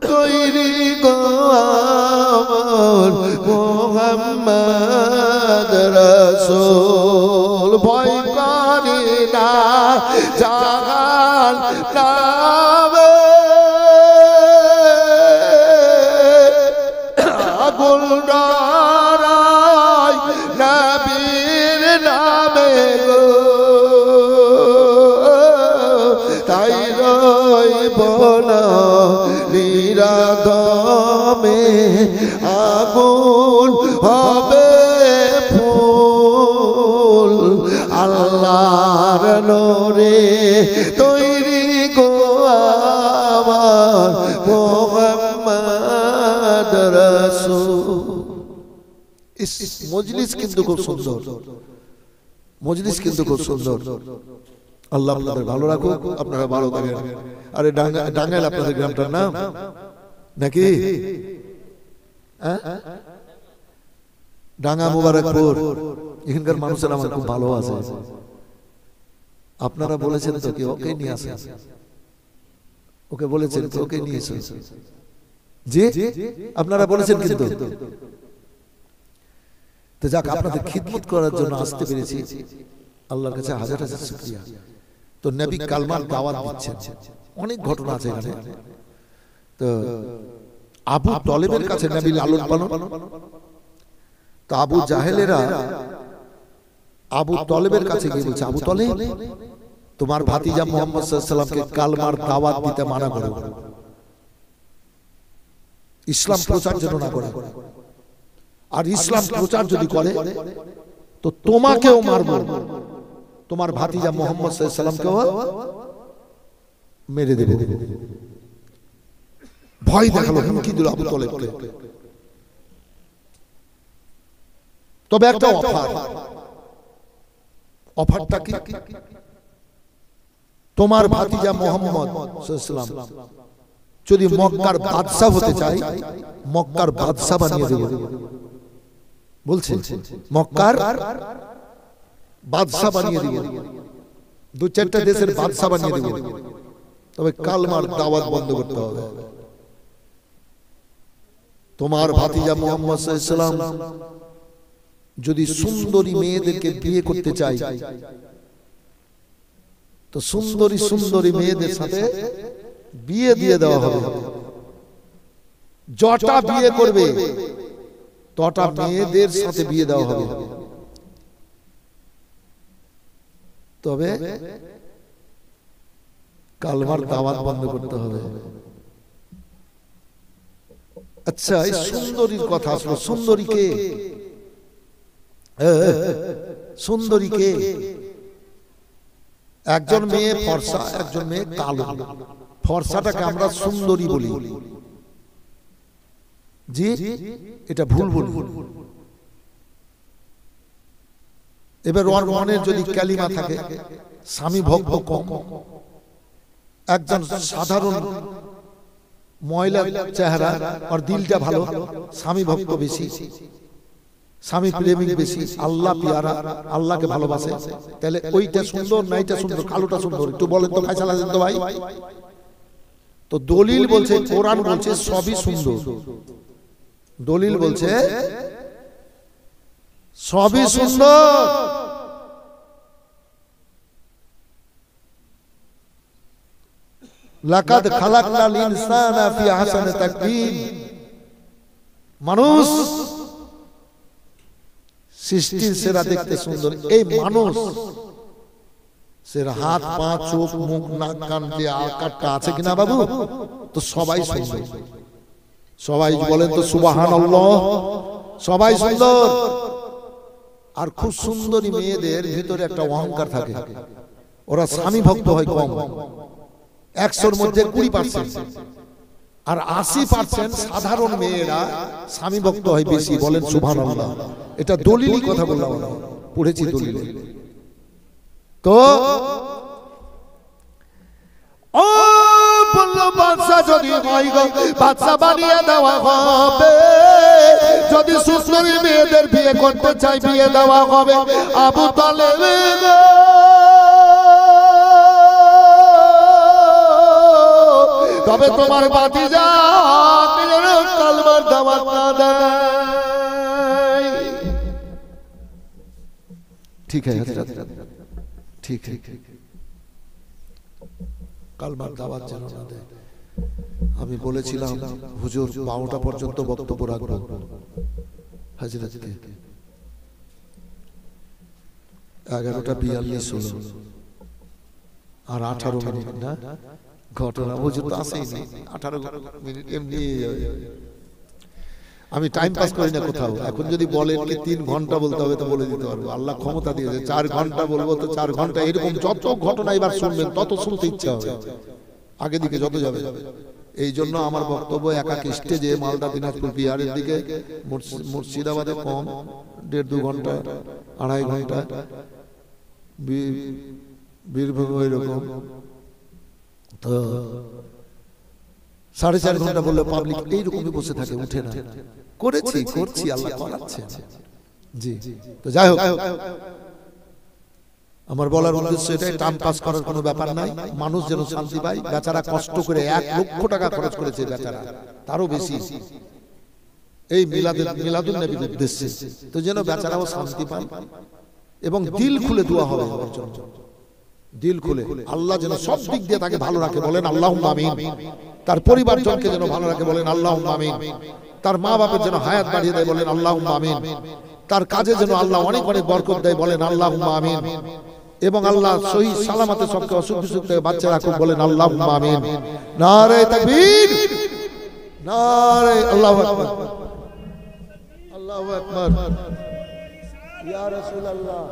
তৈরি গো আমার মুহাম্মদ রাসূল। ভয় করি না জাহান নামে, আগুন ডরাই নবীর নামে গো, তাই রইব না নিরাদমে, আগুন হবে ফুল আল্লাহর নূরে তৈরি গো আমার মুহাম্মদ রাসূল। মজলিস কিন্তু খুব সুন্দর, মজলিস কিন্তু খুব সুন্দর। আল্লাহ আপনাদের ভালো রাখুক, আপনারা ভালো থাকেন। আরে ডাঙ্গাইল আপনাদের গ্রামটার নাম নাকি? ডাঙ্গা মুবারকপুর, এখানকার মানুষের আমার খুব ভালো আছে। আপনারা বলেছেন তো কি ওকে নিয়ে আসে, ওকে বলেছেন তো ওকে নিয়ে এসে। জি আপনারা বলেছেন কিন্তু তো যাক, আপনাদের খিদমত করার জন্য আসতে পেরেছি, আল্লাহর কাছে হাজার হাজার শুকরিয়া। তো নবী কালমার দাওয়াত দিচ্ছেন, অনেক ঘটনা আছে এখানে। তো আবু তলেবের কাছে নবী লালন পালন, তো আবু জাহেলেরা আবু তলেবের কাছে গিয়ে বলছে, আবু তলেব, তোমার ভাতিজা মুহাম্মদ সাল্লাল্লাহু আলাইহি সাল্লামকে কালমার দাওয়াত দিতে মানা করো, ইসলাম প্রচার যেন না করে, আর ইসলাম প্রচার যদি করে তো তোমাকেও মারবো, তোমার ভাতিজা মুহাম্মদ সাল্লাল্লাহু আলাইহি সাল্লামকেও মেরে দেব। ভয় দেখালো, হুমকি দিল আবু তলেবকে। তবে একটা অফারটা কি, তোমার ভাতিজা মুহাম্মদ সাল্লাল্লাহু আলাইহি সাল্লাম যদি মক্কার বাদশা হতে চায়, মক্কার বাদশা বানিয়ে দেব। বলছে মক্কার বাদশা বানিয়ে দেব, দু চারটা দেশের বাদশা বানিয়ে দেব, তবে কালমার দাওয়াত বন্ধ করতে হবে। তোমার ভাতিজা মুহাম্মদ সাল্লাল্লাহু আলাইহি সাল্লাম যদি সুন্দরী মেয়েদেরকে বিয়ে করতে চায়, তো সুন্দরী সুন্দরী মেয়েদের সাথে বিয়ে দিয়ে দেওয়া হবে। যটা বিয়ে করবে তটা মেয়েদের সাথে বিয়ে দেওয়া হবে। তবে কালমার দাওয়াত বন্ধ করতে হবে। আচ্ছা, এই সুন্দরীর কথা আসলো, সুন্দরী কে? সুন্দরী কে? একজন মেয়ে ফর্সা, একজন মেয়ে কালো। ফর্সাটাকে আমরা সুন্দরী বলি, জি এটা ভুল বলি। এবার ওর মনের যদি কালিমা থাকে, স্বামী ভক্ত কম, একজন সাধারণ মহিলা চেহারা, আর দিলটা ভালো, স্বামী ভক্ত বেশি, স্বামী প্রেমিক বেশি, আল্লাহ পিয়ারা, আল্লাহকে ভালোবাসে, তাহলে ওইটা সুন্দর না এইটা সুন্দর, কালোটা সুন্দর? একটু বলেন তো, ফায়সালা দেন তো ভাই। তো দলিল বলছে, কোরআন বলছে সবই সুন্দর, দলিল বলছে সবই সুন্দর। লাকাদ খালাকনাল ইনসানা ফি আহসানি তাকওয়িম, মানুষ সৃষ্টির সেরা, দেখতে সুন্দর। এই মানুষ সেরা, হাত পা চোখ মুখ নাক কান দিয়ে আকারটা আছে কিনা বাবু? তো সবাই সুন্দর। সবাই বলেন তো সুবহানাল্লাহ, সবাই সুন্দর। আর খুব সুন্দরী মেয়েদের ভিতরে একটা অহংকার থাকে, ওরা স্বামী ভক্ত হয় কম, 100-র মধ্যে 20%, আর 80% সাধারণ মেয়েরা স্বামী ভক্ত হয় বেশি। বলেন সুবহানাল্লাহ। এটা দলিলি কথা বললাম, পড়েছি দলিলে। তো ও বলল, বাদশা যদি হয় গো, বাদশা বানিয়ে দেওয়া হবে। যদি সুন্দরী মেয়েদের বিয়ে করতে চাই, বিয়ে দেওয়া হবে। আবু তালেব তবে তোমার ভাতিজা কালমার দাওয়াত না দেয়। ঠিক আছে, ঠিক আছে, কালমার দাওয়াত যেন না দেয়। আমি বলেছিলাম হুজুর 12টা পর্যন্ত বক্তব্য রাখবো, হাজরাতকে 11:42 হলো, আর 18 মিনিট না ঘটনা। হুজুর তো আসেই না, 18 মিনিট এমনি। আমি টাইম পাস করি না কোথাও। এখন যদি বলেন কি 3 ঘন্টা বলতে হবে, তো বলে দিতে পারবো। আল্লাহ ক্ষমতা দিয়েছে, 4 ঘন্টা বলবো তো 4 ঘন্টা। এরকম যত ঘটনা এবার শুনবেন তত শুনতে ইচ্ছা হবে, আগে দিকে যত যাবে। এই জন্য আমার বক্তব্য একাক স্টেজে, মালদা, দিনাজপুর, বিহারের দিকে, মুর্শিদাবাদে কম, 1.5-2 ঘন্টা, 2.5 ঘন্টা, বীরভূম এরকম। তো 4.5 ঘন্টা বললে পাবলিক এইরকমই বসে থাকে, উঠে না। করছি, আল্লাহ করাচ্ছে। জি, তো যাই হোক, আমার বলার উদ্দেশ্য এটাই, টাইম পাস করার কোনো ব্যাপার নাই। মানুষ যেন শান্তি পায়। বেচারা কষ্ট করে 1 লক্ষ টাকা খরচ করেছে, বেচারা, তারও বেশি। এই মিলাদুন নবীর উদ্দেশ্যে, তো যেন বেচারাও শান্তি পান এবং দিল খুলে দোয়া হবে আমার জন্য, দিল খুলে আল্লাহ যেন সব দিক দিয়ে তাকে ভালো রাখে, বলেন আল্লাহুম্মা আমিন। তার পরিবারজনকে যেন ভালো রাখে, বলেন আল্লাহুম্মা আমিন। তার মা বাবার যেন হায়াত বাড়িয়ে দেয়, বলেন আল্লাহুম্মা আমিন। তার কাজে যেন আল্লাহ অনেক অনেক বরকত দেয়, বলেন আল্লাহুম্মা আমিন। এবং আল্লাহ সহি সালামতে সবকে অসুখ বিসুখ থেকে বাচ্চা রাখুক, বলেন আল্লাহুম্মা আমিন। নারে তাকবীর, নারে আল্লাহু আকবার, আল্লাহু আকবার। ইয়া রাসূলুল্লাহ,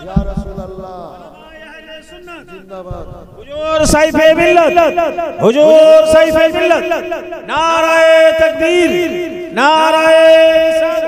ইয়া রাসূলুল্লাহ জিন্দাবাদ। হুজুর সাইফে মিল্লাত, হুজুর সাইফে মিল্লাত, নারায়ে তাকবীর, নারায়ে রিসালাত।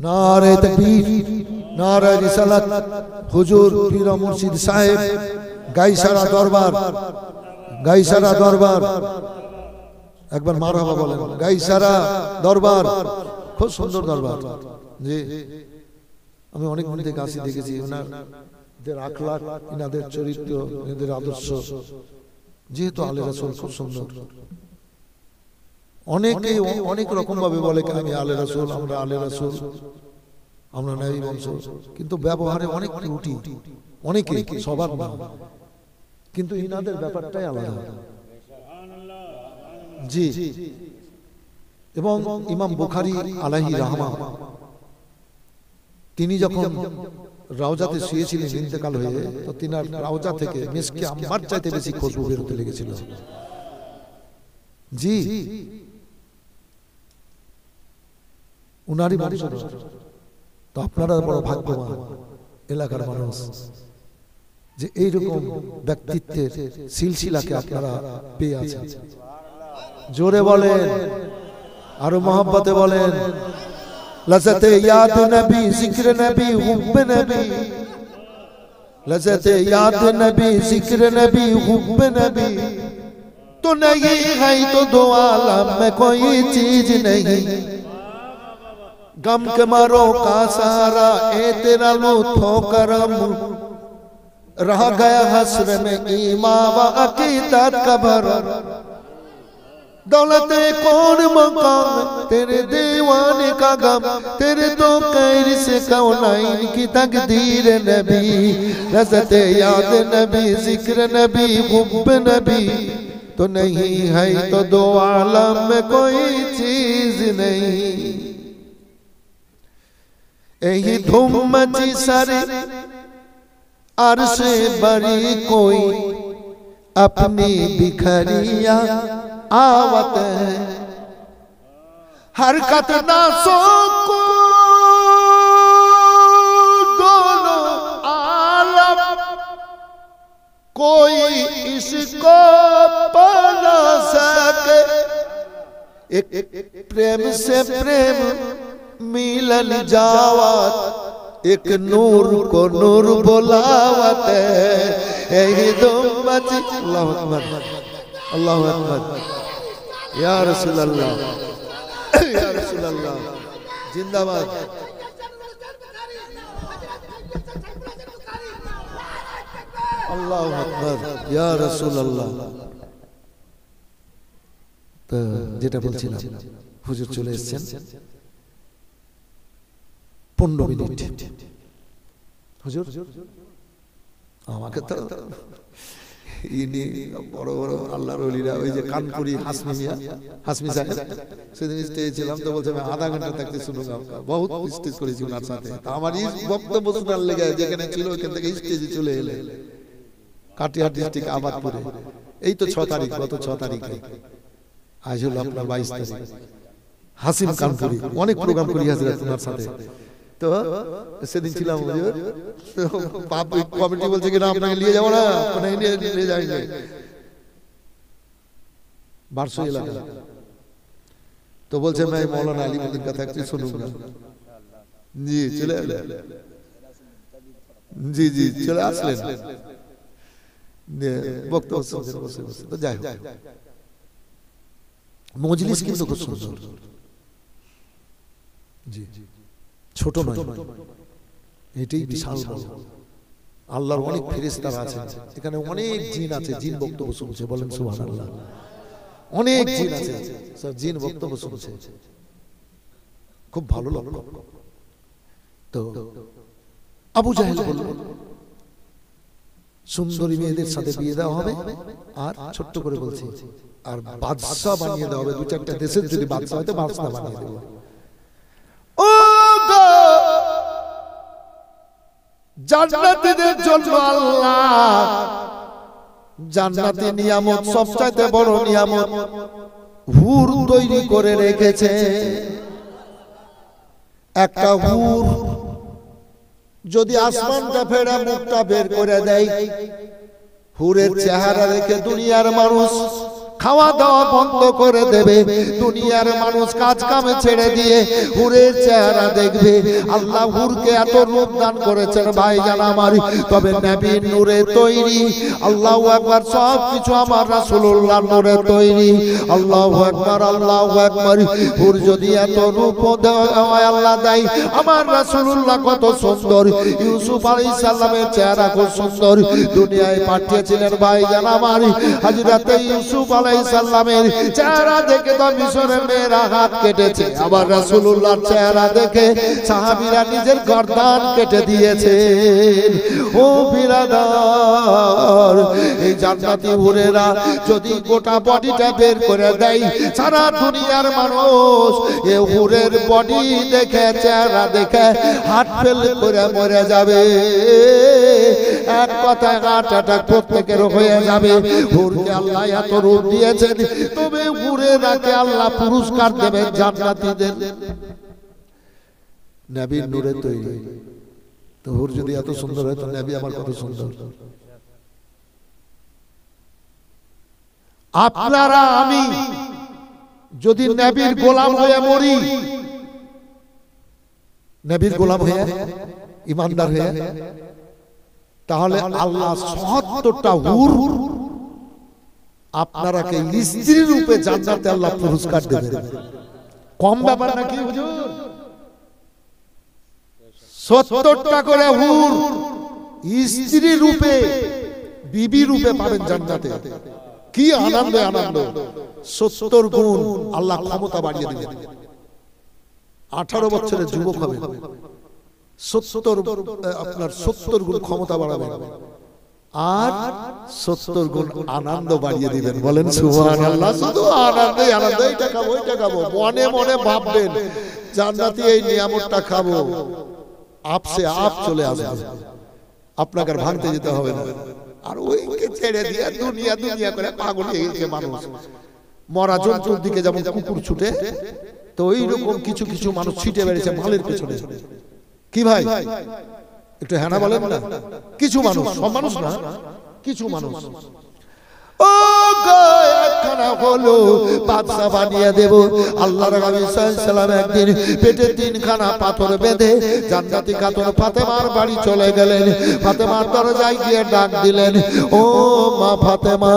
नारे तकबीर, नारे रिसालत। हुजूर पीर मुर्शिद साहेब गाइसारा दरबार, गाइसारा दरबार, एक बार मारहाबा बोलें। गाइसारा दरबार खूब सुंदर दरबार जी। আমি অনেক দিন থেকে আসি, দেখেছি ওনাদের আখলাক, ইনাদের চরিত্র, ইনাদের আদর্শ, যেহেতু আলে রাসূল খুব সুন্দর। অনেকে অনেক রকম ভাবে বলে আমি আলে রাসূল, আমরা আলে রাসূল, আমরা নবী বংশ, কিন্তু ব্যবহারে অনেক ত্রুটি, অনেকে, সবার না, কিন্তু ইনাদের ব্যাপারটাই আলাদা জি। এবং ইমাম বুখারী আলাইহি রাহমা, তিনি যখন রওজাতে শুয়েছিলেন ইন্তেকাল হয়ে, তো তিনার রওজা থেকে মিসকে আম্বার চাইতে বেশি খুশবু বেরোতে লেগেছিল জি। উনারই মানুষ, তো আপনারা বড় ভাগ্যবান এলাকার মানুষ যে এইরকম ব্যক্তিত্বের সিলসিলাকে আপনারা পেয়ে আছেন। জোরে বলেন, আরো মহব্বতে বলেন। लज़्ज़ते याद नबी, जिक्र नबी, हुब्ब नबी, लज़्ज़ते याद नबी, जिक्र नबी, हुब्ब नबी, तो नहीं है तो दो आलम में कोई चीज नहीं। गम के मारो का सहारा ए तेरा लुत्फ़ो करम, रह गया हस्र में ईमान व अकीदत का भरम। दौलत कौन मकाम तेरे दीवाने का गम, तेरे तो कैर से कौनाइन की तकदीर नबी। लज़्ज़त याद नबी, जिक्र नबी, हुब्ब नबी, तो नहीं है तो दो आलम में कोई चीज नहीं। यही धूम मची सारे अर्शे बड़ी, कोई अपनी बिखरिया आवत है। हरकत नासों को दोनों आलम, कोई इसको पाना सके। एक प्रेम से प्रेम मिलन जावत, एक नूर को नूर बुलावत है। यही धूम मची। अल्लाहु अकबर, अल्लाहु अकबर। या रसूल अल्लाह, या रसूल अल्लाह जिंदाबाद। अल्लाहु अकबर, या रसूल अल्लाह। তো যেটা বলছিলাম, হুজুর চলে এসেছেন 15 মিনিট। হুজুর আমাকে তো ইনি বড় বড় আল্লাহর ওলিরা, ওই যে কানপুরি হাসমি মিয়া, হাসমি সাহেব, সেদিন স্টেজে ছিলাম তো বলছে আমি আধা ঘন্টা থাকতে শুনুগা, বহুত স্টেজ করেছি ওনার সাথে। আমার এই বক্তব্য শোনার লেগে যেখানে ছিল ওইখান থেকে স্টেজে চলে এলে কাটিহার ডিস্ট্রিক্ট আবাদপুরে। এই তো 6 তারিখ, গত 6 তারিখে, আজ হলো আপনার 22 তারিখ। হাসিম কানপুরি অনেক প্রোগ্রাম করি হাজরাত ওনার সাথে। তো সেদিন ছিলাম, কমিটি বলছে কিনা আপনাকে নিয়ে যাবো না, আপনাকে নিয়ে যাইনি বারসো এলাকা। তো বলছে मैं मौलाना अलीमुद्दीन का থাকছি শুনুন। জি চলে এলেন, জি জি চলে আসলেন, বক্তব্য শুনছেন বসে বসে। তো যাই হোক, মজলিস কিন্তু খুব সুন্দর, জি ছোট নয়, এটাই বিশাল বড়। আল্লাহর অনেক ফেরেশতারা আছেন এখানে, অনেক জিন আছে, জিন বক্তব্য শুনছে, বলেন সুবহানাল্লাহ। অনেক জিন আছে, সব জিন বক্তব্য শুনছে, খুব ভালো লাগলো। তো আবু জাহেল বলল সুন্দরী মেয়েদের সাথে বিয়ে দেওয়া হবে, আর ছোট্ট করে বলছি আর বাদশা বানিয়ে দেওয়া হবে, 2-4টা দেশের যদি বাদশা হয় তো বাদশা বানিয়ে দেবো। জান্নাতীদের জন্য আল্লাহ জান্নাতি নিয়ামত, সবচাইতে বড় নিয়ামত হুর তৈরি করে রেখেছে। একটা হুর যদি আসমানটা ফেরা মুখটা বের করে দেয়, হুরের চেহারা দেখে দুনিয়ার মানুষ খাওয়া দাওয়া বন্ধ করে দেবে, দুনিয়ার মানুষ কাজ কামে ছেড়ে দিয়ে হুরের চেহারা দেখবে। আল্লাহ হুরকে এত রূপ দান করেছেন ভাইজান আমার, তবে নবীর নূরে তৈরি। আল্লাহু আকবার, সব কিছু আমার রাসূলুল্লাহর নূরে তৈরি। আল্লাহু আকবার, আল্লাহু আকবার। হুর যদি এত রূপ দেওয়া আল্লাহ দেয়, আমার রাসূলুল্লাহ কত সুন্দর, ইউসুফ আলাইহিস সালামের চেহারা খুব সুন্দর, দুনিয়ায় পাঠিয়েছিলেন ভাইজান আমার। হযরতে ইউসুফ সালামের চেহারা দেখে তো মিশরের মেয়েরা হাত কেটেছে, আবার রাসূলুল্লাহর চেহারা দেখে সাহাবীরা নিজের গর্দান কেটে দিয়েছে। ও বিরাদার, এই জান্নাতি হুরেরা যদি গোটা বডিটা বের করে দেয়, সারা দুনিয়ার মানুষ এই হুরের বডি দেখে, চেহারা দেখে হাত ফেল করে মরে যাবে। এক কথায় হার্ট অ্যাটাক প্রত্যেকের হয়ে যাবে। হুরকে আল্লাহ এত রূপ দিয়েছেন, তবে হুরেরাকে আল্লাহ পুরস্কার দেবেন জান্নাতীদের। নবীর নূরে তৈরি, তো হুর যদি এত সুন্দর হয় তো নবী আমার কত সুন্দর। আপনারা আমি যদি নবীর গোলাম হয়ে মরি, নবীর গোলাম হয়ে ইমানদার হয়ে, তাহলে আল্লাহ ৭৭টা হুর আপনারাকে স্ত্রী রূপে জান্নাতে আল্লাহ পুরস্কার দেবেন। কম ব্যাপার নাকি হুজুর? ৭০টা করে হুর স্ত্রী রূপে, বিবি রূপে পাবেন জান্নাতে। কি আনন্দ, আনন্দ। ৭০ গুণ আল্লাহ ক্ষমতা বাড়িয়ে দিবেন। 18 বছরের যুবক হবে, ৭০ গুণ ক্ষমতা বাড়াবেন, আর ৭০ গুণ আনন্দ বাড়িয়ে দিবেন। বলেন সুবহানাল্লাহ। শুধু আনন্দই আনন্দ, এইটা খাবো ওইটা খাবো, মনে মনে ভাববেন জান্নাতি এই নিয়ামতটা খাবো, আপসে আপ চলে আসবে, আপনাকে আর ভাঙতে যেতে হবে না। আর ওইকে ছেড়ে দিয়ে দুনিয়া দুনিয়া করে পাগল হয়ে গেছে মানুষ। মরা জন্তুর দিকে যেমন কুকুর ছুটে, তো এইরকম কিছু কিছু মানুষ ছিটে বেড়েছে মালের পেছনে। কি ভাই একটু হ্যাঁ না বলেন না? কিছু মানুষ, সব মানুষ না, কিছু মানুষ। ও গো একখানা হলো বাদশা বানিয়ে দেব। আল্লাহর নবী সাল্লাল্লাহু আলাইহি সাল্লাম একদিন পেটে 3খানা পাথর বেঁধে জান্নাতি খাতুন ফাতেমার বাড়ি চলে গেলেন। ফাতেমার দরজায় গিয়ে ডাক দিলেন, ও মা ফাতেমা।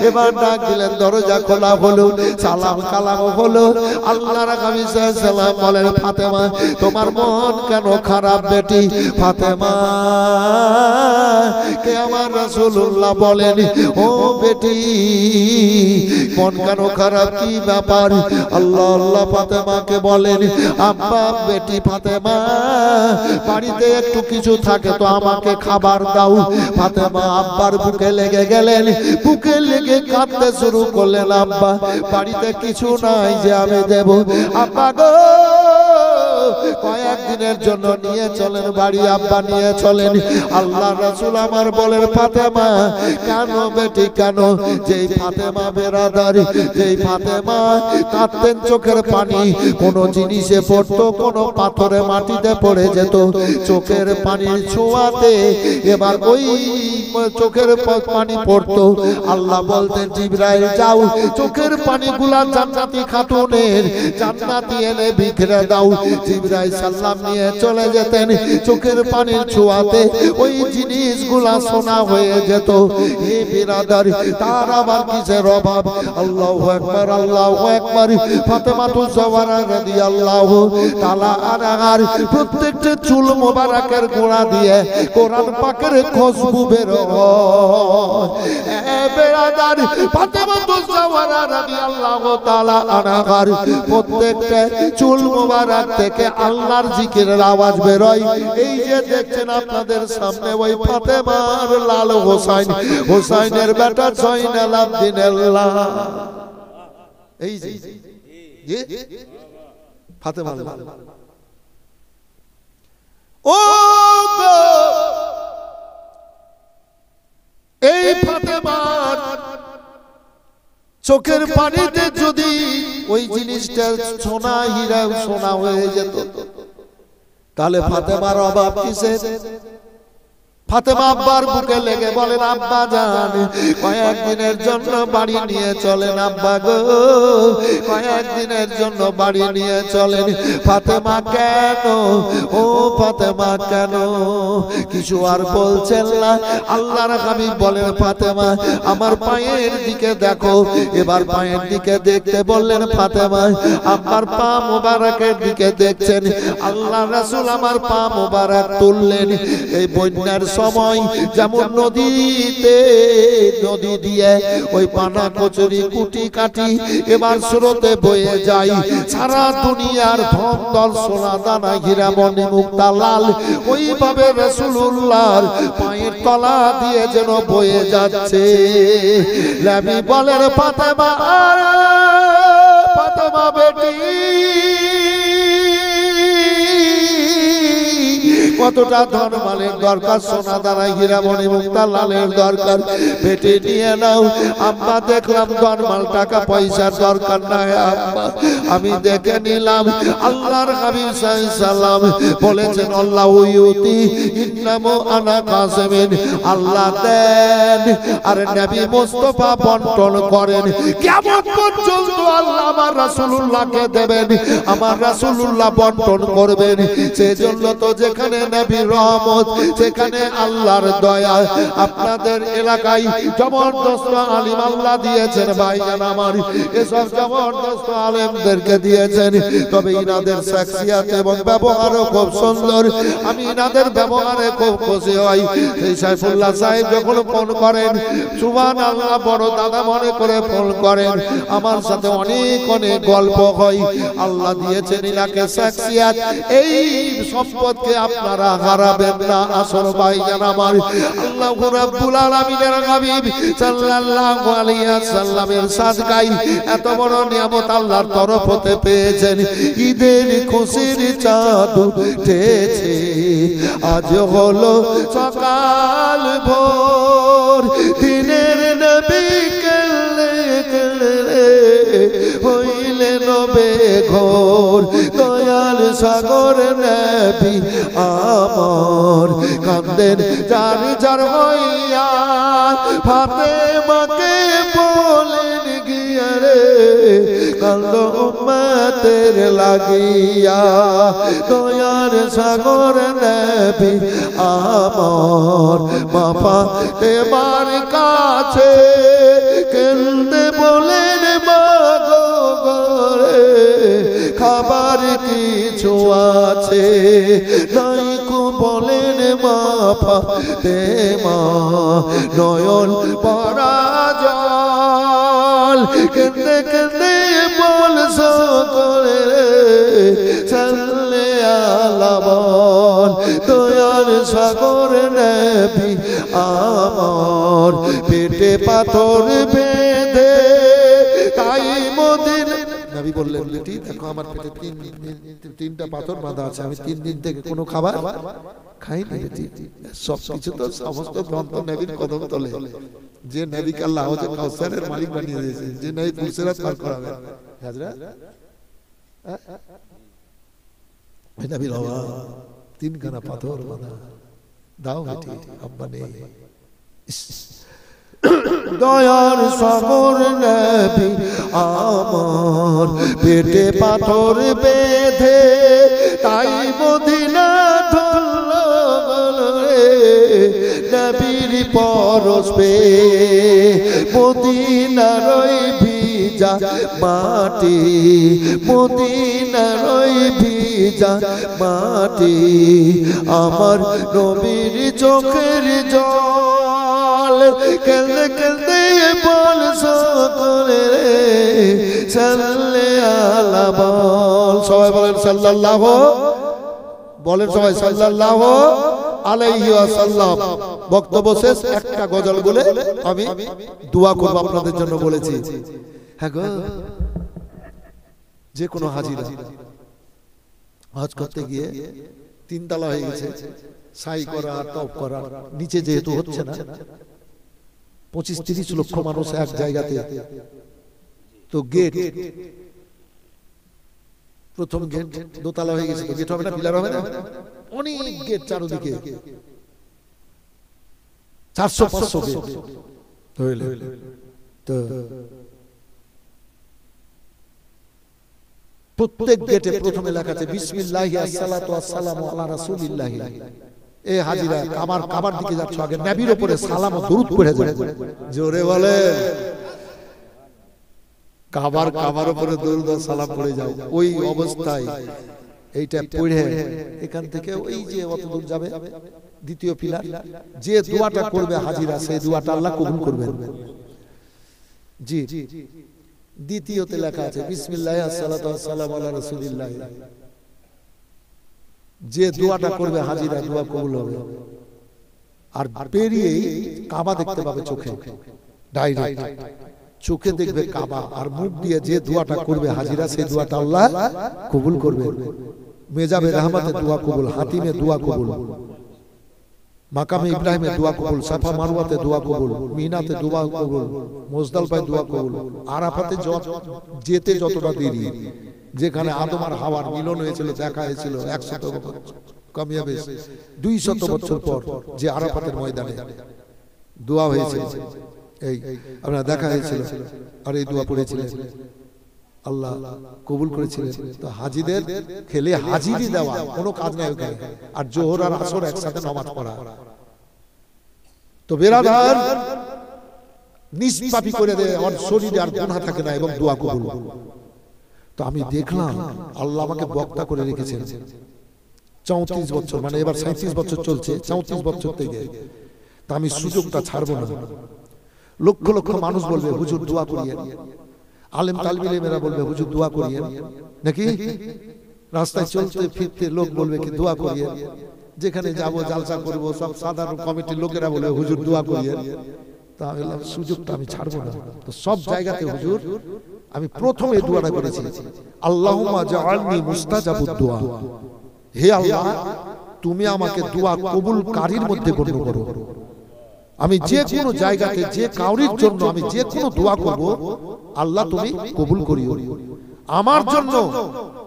এবার ডাক দিলেন, দরজা খোলা হলো, সালাম কালাম হলো। আল্লাহর নবী সাল্লাল্লাহু আলাইহি সাল্লাম বলেন, ফাতেমা তোমার মন কেন খারাপ বেটি? ফাতেমা কে আমার রাসূলুল্লাহ বলেন, ও বেটি বেটি মন কেন খারাপ, কি ব্যাপার? আল্লাহ আল্লাহ ফাতেমাকে বলেন, আব্বা বেটি ফাতেমা বাড়িতে একটু কিছু থাকে তো আমাকে খাবার দাও। ফাতেমা আব্বার বুকে লেগে গেলেন, বুকে লেগে কাঁদতে শুরু করলেন, আব্বা বাড়িতে কিছু নাই যে আমি দেব। আব্বা গো কয়েকদিনের জন্য নিয়ে চলেন বাড়ি, আব্বা নিয়ে চলেন। আল্লাহ রাসূল আমার বলেন, ফাতেমা কেন বেটি কেন? যেই ফাতেমা বেরাদার, যেই ফাতেমা কাঁদতেন চোখের পানি কোন জিনিসে পড়তো, কোন পাথরে মাটিতে পড়ে যেত, চোখের পানির ছোঁয়াতে এবার ওই চোখের পানি পড়তো। আল্লাহ বলতেন, জিবরাইল যাও চোখের পানিগুলা জান্নাতি খাতুনের জান্নাতি এনে বিখরে দাও। জিবরাইল সালাম নিয়ে চলে যেতেন, চোখের পানির ছোঁয়াতে ওই জিনিসগুলা সোনা হয়ে যেত। হে বিরাদার, তার আবার কিসের অভাব? আল্লাহু আকবার, আল্লাহু আকবার। ফাতেমাতুজ জাহরা রাদিয়াল্লাহু তাআলা আনহার প্রত্যেকটা চুল মোবারকের গোড়া দিয়ে কোরআন পাকের খুশবু বের হয়। হে বিরাদার, ফাতেমাতুজ জাহরা রাদিয়াল্লাহু তাআলা আনহার প্রত্যেকটা চুল মোবারক থেকে আল্লাহর জিকিরের আওয়াজ বের হয়। এই যে দেখছেন আপনাদের সামনে ওই ফাতেমার লাল হোসাইন, হোসাইনের বেটা জয়নাল আবদিন আল্লাহ, এই যে ফাতেমা ও গো, এই ফাতেমার চোখের পানিতে যদি ওই জিনিসটা সোনা হীরা সোনা হয়ে যেত, তাহলে ফাতেমার অভাব কিসের? ফাতেমা আব্বার বুকে লেগে বলেন, আব্বা জান কয়েকদিনের জন্য বাড়ি নিয়ে চলেন, আব্বা গো কয়েকদিনের জন্য বাড়ি নিয়ে চলেন। ফাতেমা কেন, ও ফাতেমা কেন? কিছু আর বলছেন না। আল্লাহর হাবিব বলেন, ফাতেমা আমার পায়ের দিকে দেখো। এবার পায়ের দিকে দেখতে বললেন ফাতেমা, আব্বার পা মোবারকের দিকে দেখছেন। আল্লাহ রাসূল আমার পা মোবারক তুললেন। এই বন্যার সময় যেমন নদীতে নদী দিয়ে ওই পানা কচুরি কুটি কাটি এবার স্রোতে বয়ে যায়, সারা দুনিয়ার ধন দল সোনা দানা হীরা মণি মুক্তা লাল ওইভাবে রাসূলুল্লাহর পায়ের তলা দিয়ে যেন বয়ে যাচ্ছে। নবী বলেন, ফাতেমা ফাতেমা বেটি কতটা ধন মালের দরকার, সোনা দানা হীরা মণি মুক্তা লালের দরকার, বেটে নিয়ে নাও। আম্মা দেখলাম ধন মাল টাকা পয়সার দরকার নাই আম্মা, আমি দেখে নিলাম। আল্লাহর হাবিব সাল্লাল্লাহু বলেছেন, আল্লাহু ইউতি ইন্নামু আনা কাসিমিন, আল্লাহ দেন আর নবী মুস্তাফা বন্টন করেন। কিয়ামত পর্যন্ত আল্লাহ আমার রাসূলুল্লাহকে দেবেন, আমার রাসূলুল্লাহ বন্টন করবেন। সেজন্য তো যেখানে নবীর রহমত সেখানে আল্লাহর দয়া। আপনাদের এলাকায় জবরদস্ত আলিম আল্লাহ দিয়েছেন ভাইজান আমার, এসব জবরদস্ত আলেমদেরকে দিয়েছেন। তবে ইনাদের শাখসিয়াত এবং ব্যবহারও খুব সুন্দর, আমি ইনাদের ব্যবহারে খুব খুশি হই। এই সাইফুল্লাহ সাহেব যখন ফোন করেন, সুবহানাল্লাহ বড় দাদা মনে করে ফোন করেন, আমার সাথে অনেক অনেক গল্প হয়। আল্লাহ দিয়েছেন ইনাকে শাখসিয়াত, এই সম্পদকে আপনারা হারাবেন না। আসল ভাইজান আমার, আল্লাহু রাব্বুল আলামিনের হাবিব সাল্লাল্লাহু আলাইহি ওয়াসাল্লামের সাদকায় এত বড় নিয়ামত আল্লাহর তরফ হতে পেয়েছেন। ঈদের খুশির চাঁদ উঠেছে, আজ হলো সকাল ভোর, দিনের নবী কেলে কেলে হইলেন বেঘোর, দয়াল সাগর নবী আমার কান্দেন যার যার হইয়া, ফাতেমাকে বলেন গিয়া রে কান্দো উম্মতের লাগিয়া, দয়ার সাগর নবী আমার মা ফাতেমার কাছে কেন্দে বলেন মা গো ঘরে খাবার কিছু আছে নাই কো, বলেন মা ফাতেমা নয়ন পরাজয় কেঁদে কেঁদে বলছো করে রে সাল্লে আলা বল দয়ার সাগর নবী আমার পেটে পাথর বেঁধে তাই মদিনা নবী বললেন বেটি দেখো আমার পেটে তিনটা পাথর বাঁধা আছে আমি 3 দিন থেকে কোনো খাবার খাইনি বেটি সব কিছু তো সমস্ত গ্রন্থ নবীর কদম তলে যে নবীকে আল্লাহ হযরত কাউসারের মালিক বানিয়ে দিয়েছে যে নবী পুলসিরাত পার করাবে হযরত ওই নবীর বাবা 3 খানা পাথর বাঁধা দাও বেটি আব্বা নেই দয়ার সাগর নবী আমার পেটে পাথর বেঁধে তাই মদিনা ধরল রে নবীর পরশ পেয়ে মদিনার ওই ভিজা মাটি মদিনার ওই ভিজা মাটি আমার নবীর চোখের জল কেঁদে কেঁদে বলছো করে রে সাল্লে আলা বল সবাই বলেন সাল্লাল্লাহু বলেন সবাই সাল্লাল্লাহু আলাইহি ওয়াসাল্লাম বক্তব্য শেষ একটা গজল বলে আমি দোয়া করব আপনাদের জন্য বলেছি হ্যাঁ গো যে কোনো হাজিরা হজ করতে গিয়ে 3 তলা হয়ে গেছে সাই করা টপ করা নিচে যেহেতু হচ্ছে না 25-30 লক্ষ মানুষ এক জায়গাতে তো গেট প্রথম গেট দোতলা হয়ে গেছে তো গেট হবে না পিলার হবে না অনেক গেট চারদিকে 400-500 গেট হইলে তো প্রত্যেক গেটে প্রথমে লেখা আছে বিসমিল্লাহি আসসালাতু ওয়াসসালামু আলা রাসূলিল্লাহ এই হাজিরা কাবার দিকে যাচ্ছ আগে নবীর উপরে সালাম ও দরুদ পড়ে যাবে জোরে বলে কাবার উপরে দরুদ ও সালাম পড়ে যাও ওই অবস্থায় এইটা পড়ে এখান থেকে ওই যে অত দূর যাবে দ্বিতীয় পিলার যে দোয়াটা করবে হাজিরা সেই দোয়াটা আল্লাহ কবুল করবেন জি দ্বিতীয়তে লেখা আছে বিসমিল্লাহি আসসালাতু ওয়াসসালামু আলা রাসূলিল্লাহ যে দোয়াটা করবে হাজিরা দোয়া কবুল হবে আর পেরিয়ে কাবা দেখতে পাবে চোখে ডাইরেক্ট চোখে দেখবে কাবা আর মুখ দিয়ে যে দোয়াটা করবে হাজিরা সেই দোয়াটা আল্লাহ কবুল করবে মেজাবে রহমতে দোয়া কবুল হাতিমে দোয়া কবুল মাকামে ইব্রাহিমে দোয়া কবুল সাফা মারওয়াতে দোয়া কবুল মিনাতে দোয়া কবুল মুজদালিফায় দোয়া কবুল আরাফাতে যেতে যতটা দেরি যেখানে আদম আর হাওয়ার মিলন হয়েছিল দেখা হয়েছিল 100 বছর কমিয়াবে 200 বছর পর যে আরাফাতের ময়দানে দোয়া হয়েছিল এই আপনারা দেখা হয়েছিল আর এই দোয়া পড়েছিলেন আল্লাহ কবুল করেছিলেন তো হাজীদের খেলে হাজিরি দেওয়া কোনো কাজ নাই ওখানে আর জোহর আর আসর একসাথে নামাজ পড়া তো বেরাদার নিষ্পাপী করে দেয় আর শরীরে আর গুনাহ থাকে না এবং দোয়া কবুল তো আমি দেখলাম আল্লাহ আমাকে বক্তা করে রেখেছেন 34 বছর মানে এবার 37 বছর চলছে 34 বছর থেকে তা আমি সুযোগটা ছাড়বো না লক্ষ লক্ষ মানুষ বলবে হুজুর দোয়া করিয়েন আলেম তালিব ইলমেরা বলবে হুজুর দোয়া করিয়েন নাকি রাস্তায় চলতে ফিরতে লোক বলবে কি দোয়া করিয়েন যেখানে যাব জালসা করব সব সাধারণ কমিটির লোকেরা বলবে হুজুর দোয়া করিয়েন তাহলে সুযোগটা আমি ছাড়বো না তো সব জায়গাতে হুজুর আমি প্রথমে দোয়াটা করেছি আল্লাহুম্মা জাআলনি মুস্তাজাবুদ দোয়া হে আল্লাহ তুমি আমাকে দোয়া কবুলকারীর মধ্যে গণ্য করো আমি যে কোনো জায়গাতে যে কাউরির জন্য আমি যে কোনো দোয়া করব আল্লাহ তুমি কবুল করিও আমার জন্য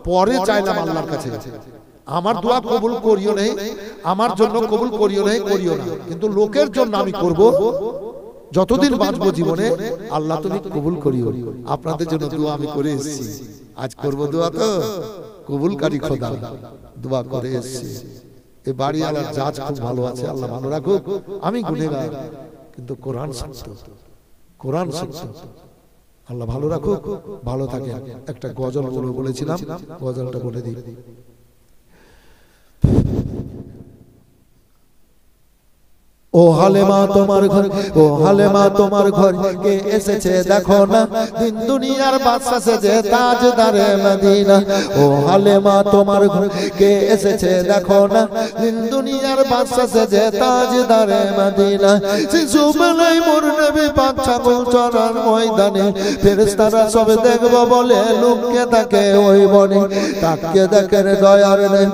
পরে চাইলাম আল্লাহর কাছে আমার দোয়া কবুল করিও নাই আমার জন্য কবুল করিও নাই করিও না কিন্তু লোকের জন্য আমি করব যতদিন বাঁচবো জীবনে আল্লাহ তুমি কবুল করিও আপনাদের জন্য দোয়া আমি করে এসেছি আজ করব দোয়া তো কবুলকারী খোদা দোয়া করে এসেছি এই বাড়িওয়ালার জাজ খুব ভালো আছে আল্লাহ ভালো রাখুক আমি গুনেগার কিন্তু কোরআন সত্য কোরআন সত্য আল্লাহ ভালো রাখুক ভালো থাকেন একটা গজল বলেছিলাম গজলটা বলে দিই ও হালেমা তোমার ঘর, ও হালেমা তোমার ঘর কে এসেছে দেখো না, দিন দুনিয়ার বাদশা সেজে তাজদারে মদিনা। ও হালেমা তোমার ঘর কে এসেছে দেখো না, দিন দুনিয়ার বাদশা সেজে তাজদারে মদিনা। শিশুবেলায় মোর নবী পাক ছাগল চরার ময়দানে, ফেরেশতারা সব দেখবো বলে লুকিয়ে থাকে ওই বনে। তাকিয়ে দেখেন দয়ার নেই,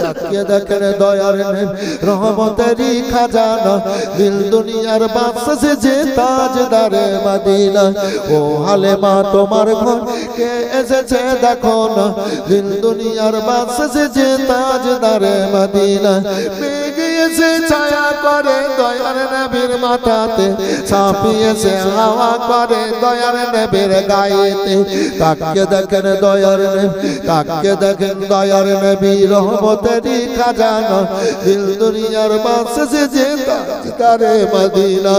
তাকিয়ে দেখেন দয়ার নেই, রহমতেরই খাজানা, দিল দুনিয়ার বাদশা সেজে তাজদারে মদিনা। ও হালেমা তোমার ঘর কে এসেছে দেখো না, দিল দুনিয়ার বাদশা সেজে তাজদারে মদিনা। মেঘে এসে ছায়া করে দয়ার নবীর মাথাতে, সাপি এসে হাওয়া করে দয়ার নবীর গায়েতে। তাকিয়ে দেখেন দয়ার নবী, তাকিয়ে দেখেন দয়ার নবী, রহমতেরই খাজানা, দিল দুনিয়ার বাদশা সেজে তাজদারে মদিনা।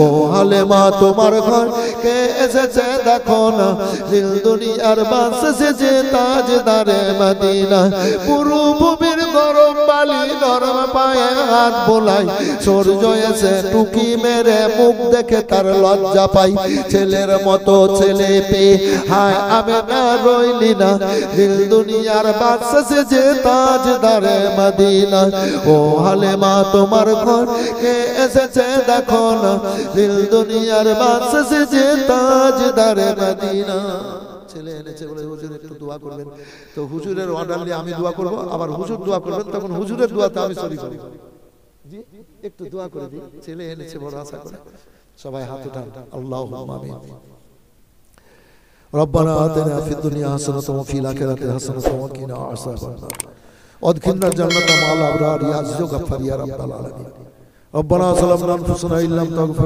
ও হালেমা তোমার ঘর কে এসেছে দেখো না, দিল দুনিয়ার বাদশা সেজে তাজদারে মদিনা। পুরো ভূমির গরম বালি নরম পায়ে হাত বোলাই, সূর্য এসে টুকি মেরে মুখ দেখে তার লজ্জা পাই। ছেলের মতো ছেলে পেয়ে হায় আমি না রইলি না, দিল দুনিয়ার বাদশা সেজে তাজদারে মদিনা। ও হালেমা তোমার ঘর কে এসেছে দেখো না, দিল দুনিয়ার বাদশা সেজে তাজদারে মদিনা। ছেলে এনেছে বলে হুজুর একটু দোয়া করবেন, তো হুজুরের অর্ডার নিয়ে আমি দোয়া করব, আবার হুজুর দোয়া করবেন, তখন হুজুরের দোয়াতে আমি শরীক হব। জি একটু দোয়া করে দিই, ছেলে এনেছে বড় আশা করে, সবাই হাত উঠান। আল্লাহুম্মা আমিন। রব্বানা আতিনা ফিদ দুনিয়া হাসানাতাও ওয়া ফিল আখিরাতি হাসানাতাও ওয়া কিনা আযাবান নার। ওয়াদখিলনা জান্নাতা মা'আল আবরার ইয়া আজিজু গাফফার ইয়া রাব্বাল আলামিন। রব্বানা যালামনা আনফুসানা ইল্লাম তাগফির